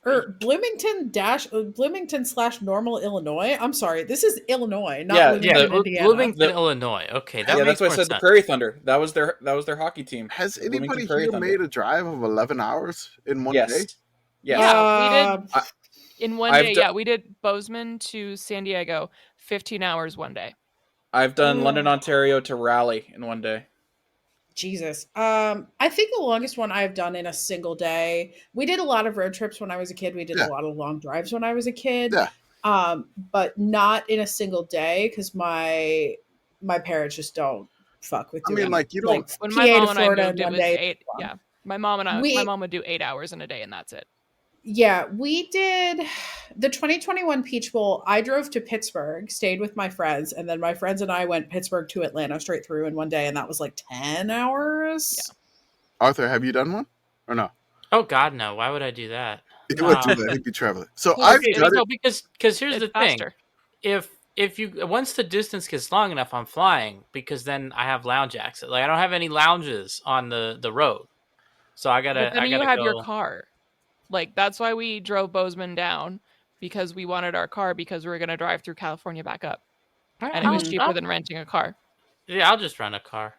or Bloomington / Normal, Illinois. I'm sorry, this is Illinois, not Yeah, Bloomington, Yeah, Indiana. Bloomington, Illinois. Okay, that yeah, makes that's why I more said the sense. Prairie Thunder. That was their hockey team. Has Bloomington anybody Prairie here Thunder. made a drive of 11 hours in one Yes. day? Yes. Yeah, we did in one I've day. do- Yeah, we did Bozeman to San Diego, 15 hours one day. I've done Ooh. London, Ontario to Raleigh in one day. Jesus. I think the longest one I've done in a single day. We did a lot of road trips when I was a kid. We did Yeah. a lot of long drives when I was a kid. Yeah. But not in a single day because my parents just don't fuck with I doing mean, like, you don't. When PA my mom to and I Florida moved, in it one was day. 8. Yeah, my mom would do 8 hours in a day, and that's it. Yeah, we did the 2021 Peach Bowl. I drove to Pittsburgh, stayed with my friends, and then my friends and I went Pittsburgh to Atlanta straight through in one day, and that was like 10 hours. Yeah. Arthur, have you done one or no? Oh God, no! Why would I do that? He would do that. He'd be traveling. So Well, I've okay, done No, it. because here's It's the thing: faster. if once the distance gets long enough, I'm flying because then I have lounge access. Like I don't have any lounges on the road, so I But gotta then I you gotta have your go. car. Like that's why we drove Bozeman down, because we wanted our car because we were going to drive through California back up, and it was cheaper than renting a car. Yeah, I'll just rent a car.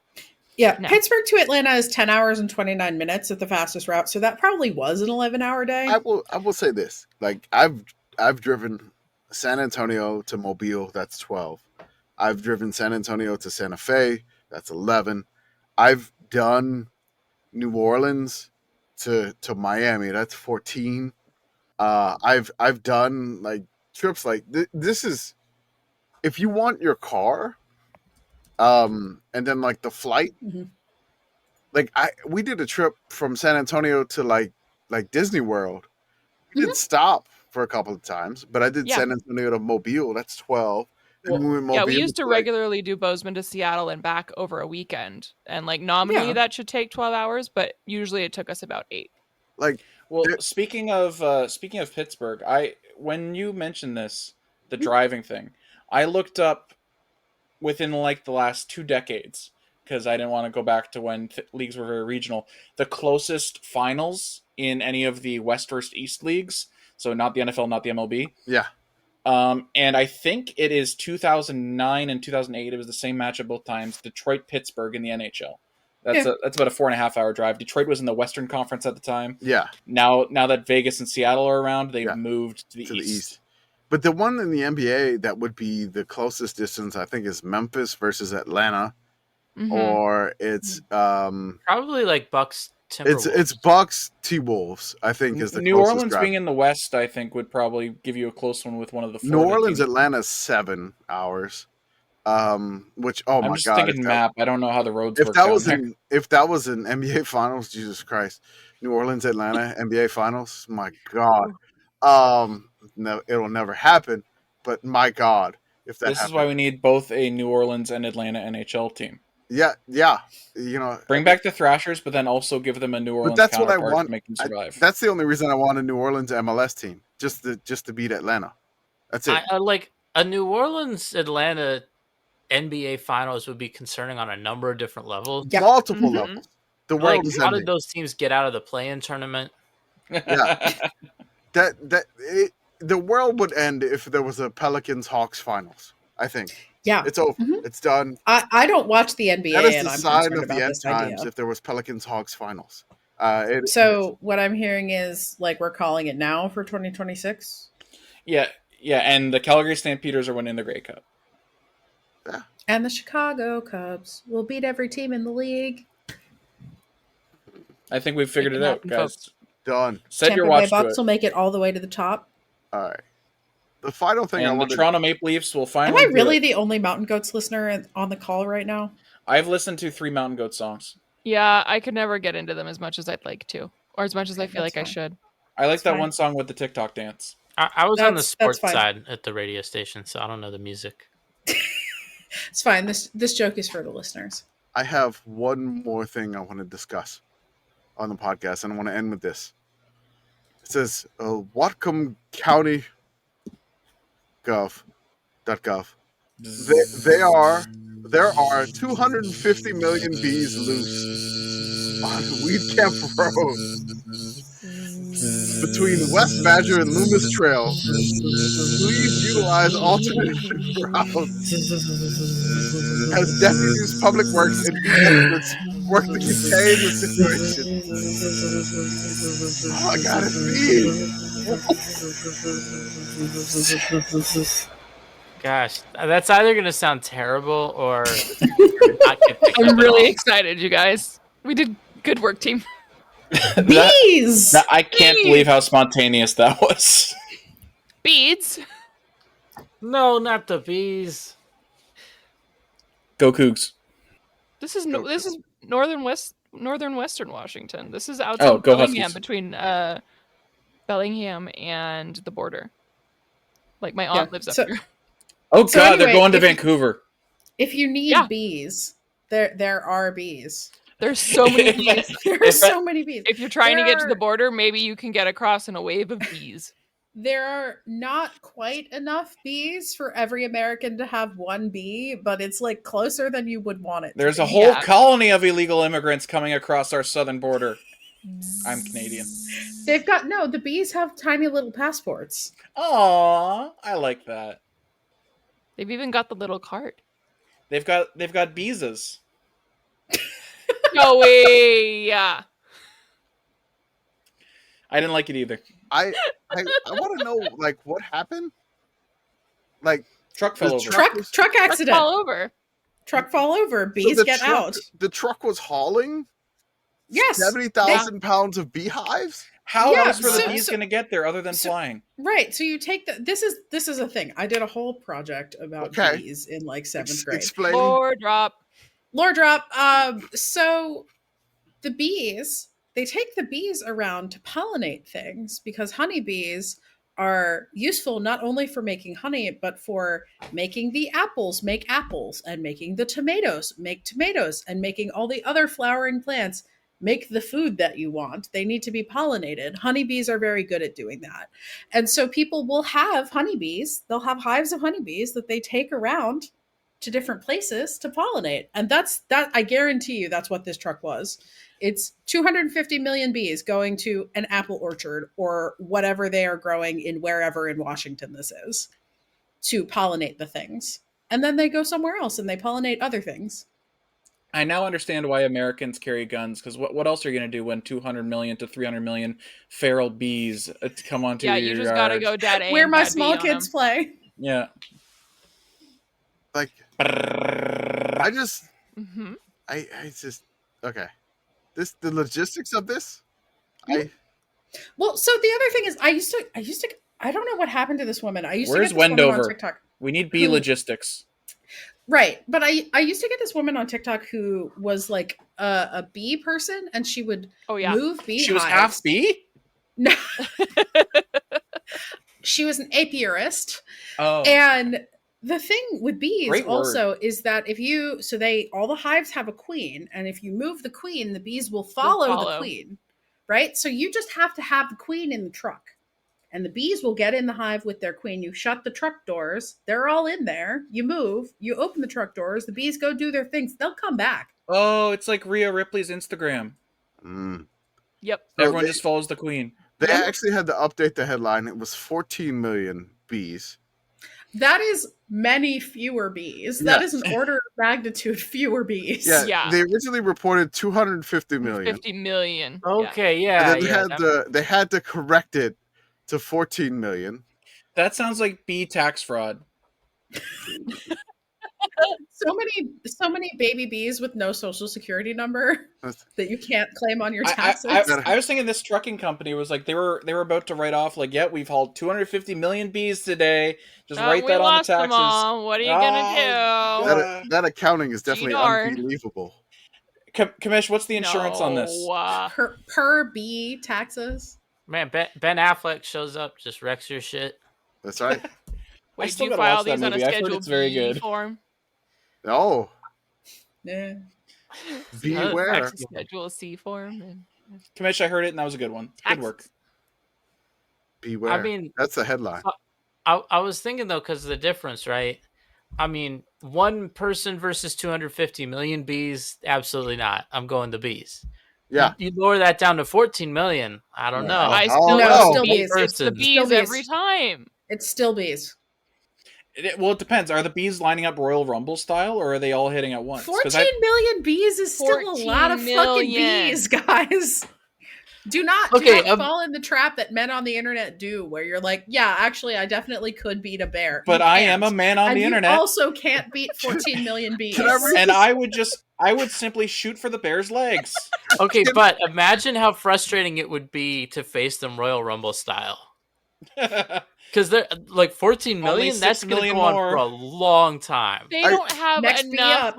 Yeah, No. Pittsburgh to Atlanta is 10 hours and 29 minutes at the fastest route, so that probably was an 11-hour day. I will say this: like I've driven San Antonio to Mobile, that's 12. I've driven San Antonio to Santa Fe, that's 11. I've done New Orleans to Miami, that's 14. I've done like trips like this is if you want your car, and then like the flight. Mm-hmm. Like we did a trip from San Antonio to like Disney World. We did stop for a couple of times, but I did San Antonio to Mobile. That's 12. Well, we used to regularly do Bozeman to Seattle and back over a weekend, and like nominally that should take 12 hours, but usually it took us about 8. Like, well, speaking of Pittsburgh, when you mentioned this, the driving thing, I looked up within like the last 2 decades, because I didn't want to go back to when leagues were very regional, the closest finals in any of the West versus East leagues. So not the NFL, not the MLB. Yeah. And I think it is 2009 and 2008. It was the same match at both times. Detroit-Pittsburgh in the NHL. That's about a 4.5 hour drive. Detroit was in the Western Conference at the time. Yeah. Now that Vegas and Seattle are around, they've moved to the east. But the one in the NBA that would be the closest distance, I think, is Memphis versus Atlanta. Mm-hmm. Or it's probably like Bucks Timberwolves. It's Bucks T-Wolves, I think, is the New closest Orleans drive. Being in the West, I think, would probably give you a close one with one of the four. New Orleans, Atlanta, 7 hours. Which I'm just thinking map. I don't know how the roads work. If that was an NBA Finals, Jesus Christ, New Orleans, Atlanta, NBA Finals, my God. No, it'll never happen. But my God, if that this happened. Is why we need both a New Orleans and Atlanta NHL team. Yeah. You know, bring back the Thrashers, but then also give them a New Orleans. But that's what I want to make them survive. That's the only reason I want a New Orleans MLS team, just to beat Atlanta. That's it. Like a New Orleans Atlanta NBA Finals would be concerning on a number of different levels. Yeah. Multiple levels. The world is how ending. did those teams get out of the play-in tournament? Yeah. The world would end if there was a Pelicans-Hawks Finals, I think. Yeah. It's over. Mm-hmm. It's done. I don't watch the NBA, that is and the I'm sign concerned of the about end this times idea. if there was Pelicans-Hawks Finals. What I'm hearing is, like, we're calling it now for 2026? Yeah, and the Calgary Stampeders are winning the Grey Cup. Yeah. And the Chicago Cubs will beat every team in the league. I think we've figured it out, guys. Done. Set your watch Tampa Bay Bucks to it. will make it all the way to the top. All right. The final thing and the Toronto Maple Leafs will finally. Am I really the only Mountain Goats listener on the call right now? I've listened to 3 Mountain Goat songs. Yeah, I could never get into them as much as I'd like to, or as much as I feel like I should. I like that one song with the TikTok dance. I was on the sports side at the radio station, so I don't know the music. It's fine. This joke is for the listeners. I have one more thing I want to discuss on the podcast, and I want to end with this. It says, Whatcom County gov.gov. There are 250 million bees loose on Weed Camp Road between West Badger and Loomis Trail. Please utilize alternate routes as deputies, public works, and bee experts work to contain the situation. Oh, I got it, bees. Gosh, that's either going to sound terrible or I'm really excited, you guys. We did good work, team. Bees! I can't believe how spontaneous that was. Beads? No, not the bees. Go Cougs. This is northern western Washington. This is outside Bellingham, between Bellingham and the border. Like my aunt lives up here. Oh God, they're going to Vancouver. If you need bees, there are bees. There's so many bees. There are so many bees. If you're trying to get to the border, maybe you can get across in a wave of bees. there are not quite enough bees for every American to have one bee, but it's like closer than you would want it. There's to a be. whole colony of illegal immigrants coming across our southern border. I'm Canadian. They've got the bees have tiny little passports. Aww, I like that. They've even got the little cart. They've got visas. Joey, yeah. I didn't like it either. I want to know like what happened. Like truck fell over. Truck accident. Truck fall over. Bees so get out. The truck was hauling. Yes, 70,000 pounds of beehives. How else were the bees going to get there other than flying? Right. So you take this is a thing. I did a whole project about bees in like 7th grade. Explain. Lore drop. So the bees, they take the bees around to pollinate things because honeybees are useful not only for making honey, but for making the apples make apples, and making the tomatoes make tomatoes, and making all the other flowering plants make the food that you want. They need to be pollinated. Honeybees are very good at doing that. And so people will have honeybees. They'll have hives of honeybees that they take around to different places to pollinate. And that I guarantee you that's what this truck was. It's 250 million bees going to an apple orchard or whatever they are growing in wherever in Washington this is to pollinate the things. And then they go somewhere else and they pollinate other things. I now understand why Americans carry guns, because what else are you going to do when 200 million to 300 million feral bees come onto your yard? Yeah, you just got to go dead aim. Where my small kids play. Yeah. Like, I just, I just, okay. The logistics of this, Well, so the other thing is, I used to, I don't know what happened to this woman. Where's to get this Wendover? woman on TikTok. We need bee logistics. Right. But I used to get this woman on TikTok who was like a bee person, and she would move beehives. She was half bee? No. She was an apiarist. Oh. And the thing with bees also is that all the hives have a queen, and if you move the queen, the bees will follow the queen, right? So you just have to have the queen in the truck, and the bees will get in the hive with their queen. You shut the truck doors. They're all in there. You move. You open the truck doors. The bees go do their things. They'll come back. Oh, it's like Rhea Ripley's Instagram. Yep. Everyone just follows the queen. They actually had to update the headline. It was 14 million bees. That is many fewer bees. That is an order of magnitude fewer bees. Yeah. They originally reported 250 million. 50 million. Okay, yeah. And then they had to correct it to 14 million. That sounds like bee tax fraud. So many baby bees with no social security number that you can't claim on your taxes. I was thinking this trucking company was like they were about to write off like, we've hauled 250 million bees today. Just write that on the taxes. Them all. What are you gonna do? That accounting is definitely unbelievable. Commish, what's the insurance on this? Per bee taxes. Man, Ben Affleck shows up, just wrecks your shit. That's right. Wait, do you file these on a Schedule B form? Oh. Yeah. Beware. Schedule C form. Commish, I heard it, and that was a good one. Good work. Beware. I mean, that's the headline. I was thinking, though, because of the difference, right? I mean, one person versus 250 million bees, absolutely not. I'm going the bees. Yeah. You lower that down to 14 million. I don't know. I still know. Still bees. It's the bees every time. It's still bees. It depends. Are the bees lining up Royal Rumble style, or are they all hitting at once? 14 million bees is still a lot of fucking bees, guys. Do not fall in the trap that men on the internet do, where you're like, yeah, actually, I definitely could beat a bear. But I am a man on the internet. You also can't beat 14 million bees. And I would simply shoot for the bear's legs. Okay, but imagine how frustrating it would be to face them Royal Rumble style. Because they're like 14 million. That's going to go on for a long time. They don't have enough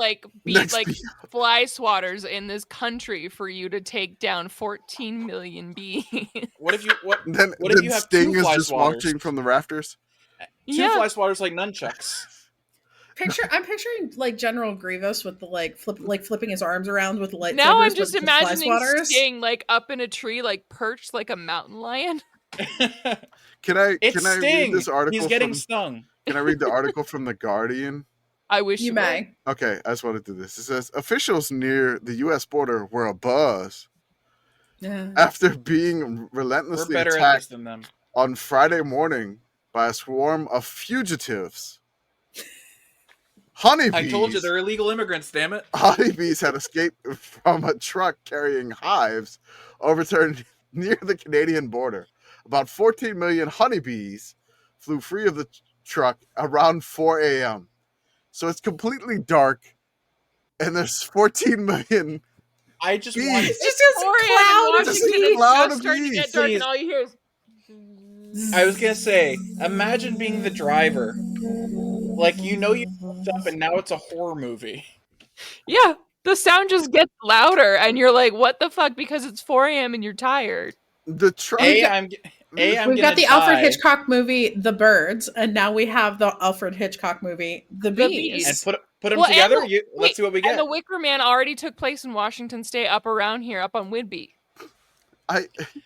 fly swatters in this country for you to take down 14 million bees. What if you have Sting two is fly just swatters? watching from the rafters? Two fly swatters like nunchucks. I'm picturing like General Grievous with the flipping his arms around with the lightsabers. Now I'm just imagining Sting like up in a tree, like perched like a mountain lion. Can I It's read this article? He's getting stung. Can I read the article from The Guardian? I wish You may. Okay, I just want to do this. It says officials near the U.S. border were abuzz after being We're relentlessly better at this attacked than them. on Friday morning by a swarm of fugitives. Honeybees. I told you they're illegal immigrants, damn it. Honeybees had escaped from a truck carrying hives overturned near the Canadian border. About 14 million honeybees flew free of the truck around 4 a.m. So it's completely dark, and there's 14 million. I just bees. want. It's just a cloud of Just Washington a is cloud just of starting to bees. get dark, Please. and all you hear is. I was gonna say, imagine being the driver. Like, you fucked up, and now it's a horror movie. Yeah, the sound just gets louder, and you're like, "What the fuck?" Because it's 4 a.m. and you're tired. The truck. We've got the Alfred Hitchcock movie, The Birds, and now we have the Alfred Hitchcock movie, The Bees. And put them together. Let's see what we get. And The Wicker Man already took place in Washington State, up around here, up on Whidbey.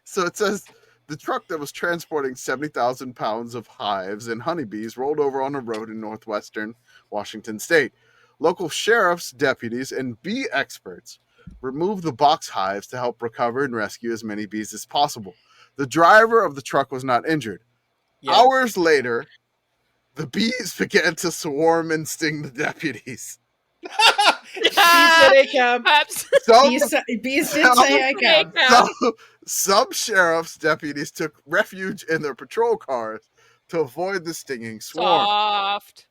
So it says the truck that was transporting 70,000 pounds of hives and honeybees rolled over on a road in northwestern Washington State. Local sheriffs, deputies, and bee experts removed the box hives to help recover and rescue as many bees as possible. The driver of the truck was not injured. Yeah. Hours later, the bees began to swarm and sting the deputies. Bees said ACAB. Perhaps. Bees did say ACAB. Some sheriff's deputies took refuge in their patrol cars to avoid the stinging swarm. Soft.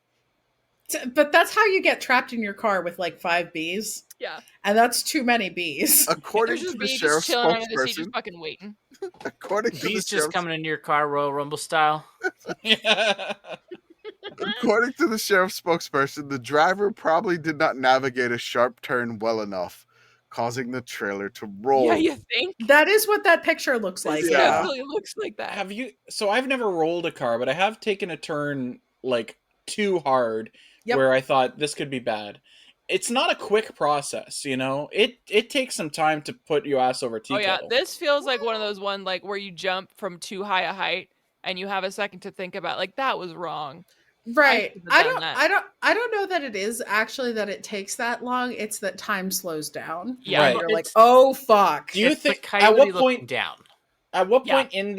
But that's how you get trapped in your car with like 5 bees. Yeah. And that's too many bees. According There's to just the bees sheriff's just chilling under the seat, spokesperson, just fucking waiting. according to the Bees just sheriff's coming into your car, Royal Rumble style. According to the sheriff's spokesperson, the driver probably did not navigate a sharp turn well enough, causing the trailer to roll. Yeah, you think? That is what that picture looks like. It Yeah. definitely looks like that. So I've never rolled a car, but I have taken a turn like too hard Yep. where I thought this could be bad. It's not a quick process, you know. It takes some time to put your ass over tea Oh yeah, kettle. this feels like one of those like where you jump from too high a height and you have a second to think about like that was wrong. Right. should've I done don't that. I don't know that it is actually that it takes that long. It's that time slows down. Yeah, Right. You're like, It's- oh fuck. Do you It's the think coyote at what looking point down? At what Yeah. point in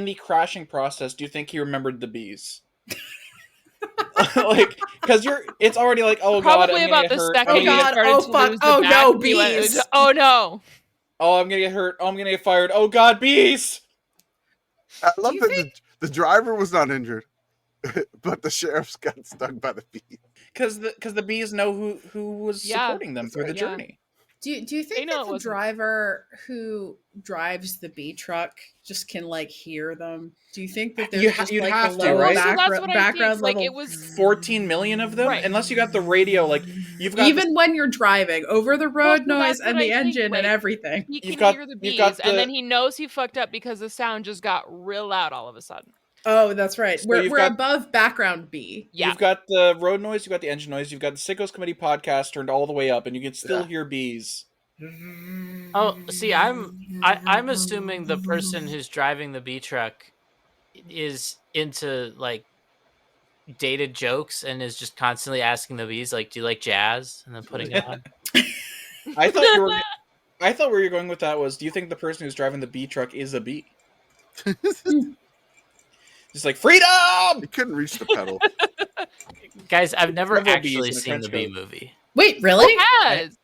the crashing process do you think he remembered the bees? Like, because it's already like, oh god, Probably I'm gonna about get the hurt. second I'm Oh, you gonna God. get, started Oh, to fuck. lose the Oh, back, no, you went, bees. oh no. oh, I'm gonna get hurt. Oh, I'm gonna get fired. Oh god, bees. I love you that the driver was not injured, but the sheriffs got stung by the bee. Because the bees know who was Yeah, supporting them through the yeah. journey. Do you They think know that it the wasn't- driver who drives the bee truck just can like hear them? Do you think that there's You just you'd like have a to, low right? So that's what I background think. Like level? it was 14 million of them, Right. unless you got the radio. Like you've got Even when you're driving over the road so noise that's and what the I think, engine like, and everything. he can You've got- hear the you've bees, got and the- then he knows he fucked up because the sound just got real loud all of a sudden. Oh, that's right. So We're you've we're got- above background B. Yeah. You've got the road noise, you've got the engine noise, you've got the Sickos Committee podcast turned all the way up, and you can still Yeah. hear bees. Oh, see, I'm assuming the person who's driving the bee truck is into like dated jokes and is just constantly asking the bees like, "Do you like jazz?" and then putting it on. I thought where you're going with that was, do you think the person who's driving the bee truck is a bee? Just like freedom. He couldn't reach the pedal. Guys, I've never Several bees actually in a seen the trench bee coat. movie. Wait, really? Yes.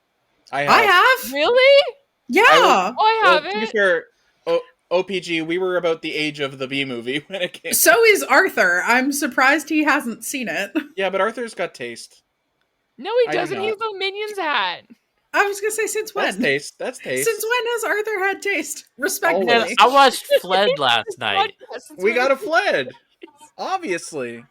I I have. Really? Yeah. Oh, I Well, have to be it. fair, OPG, we were about the age of the bee movie when it came. So is Arthur. I'm surprised he hasn't seen it. Yeah, but Arthur's got taste. No, I he do doesn't. not. He's a Minions hat. I was gonna say since when? That's taste. That's taste. Since when has Arthur had taste? Respectfully. Man, Always. I watched Fled last night. We got a fled. Obviously.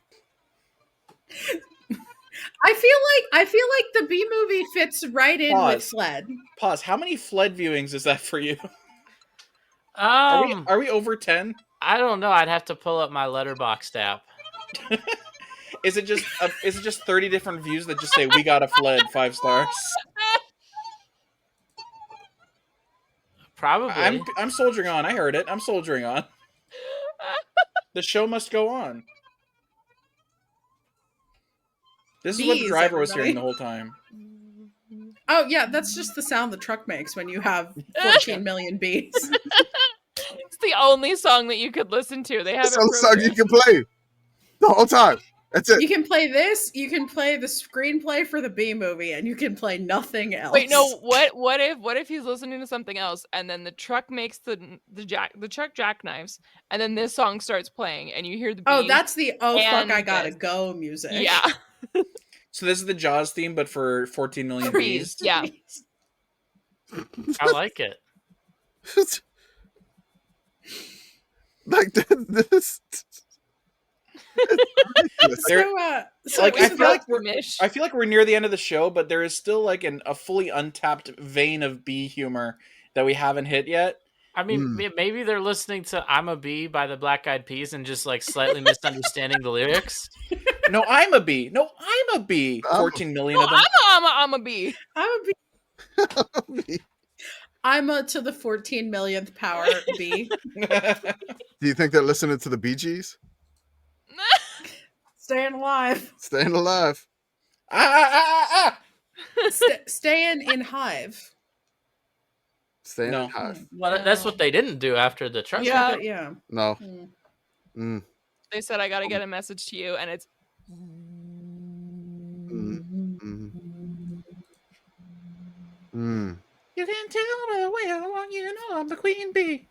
I feel like the B movie fits right in with Pause. Fled. Pause. How many fled viewings is that for you? Are we over 10? I don't know. I'd have to pull up my Letterboxd app. Is it just 30 different views that just say we got a fled 5 stars? Probably. I'm soldiering on. I heard it. I'm soldiering on. The show must go on. This is what the Bees, driver was everybody. hearing the whole time. Oh yeah, that's just the sound the truck makes when you have 14 million bees. It's the only song that you could listen to. They have That's the only song you can play the whole time. That's it. You can play this. You can play the screenplay for the Bee Movie, and you can play nothing else. Wait, no. What if he's listening to something else, and then the truck makes the truck jackknives, and then this song starts playing, and you hear the bees. Oh, that's the fuck and I gotta this. go music. Yeah. So this is the Jaws theme, but for 14 million bees. Yeah. I like it. Like this. So Like, Commish. I feel like we're near the end of the show, but there is still like a fully untapped vein of bee humor that we haven't hit yet. I mean, maybe they're listening to "I'm a Bee" by the Black Eyed Peas and just like slightly misunderstanding the lyrics. No, I'm a bee. No, I'm a bee. 14 million No, of them. I'm a bee. I'm a to the 14 millionth power bee. Do you think they're listening to the Bee Gees? Staying alive. Staying alive. Staying in hive. Staying in hive. Well, that's what they didn't do after the truck. Yeah. Yeah. No. They said I gotta get a message to you, and it's. You can tell by the way I want you to know I'm the queen bee.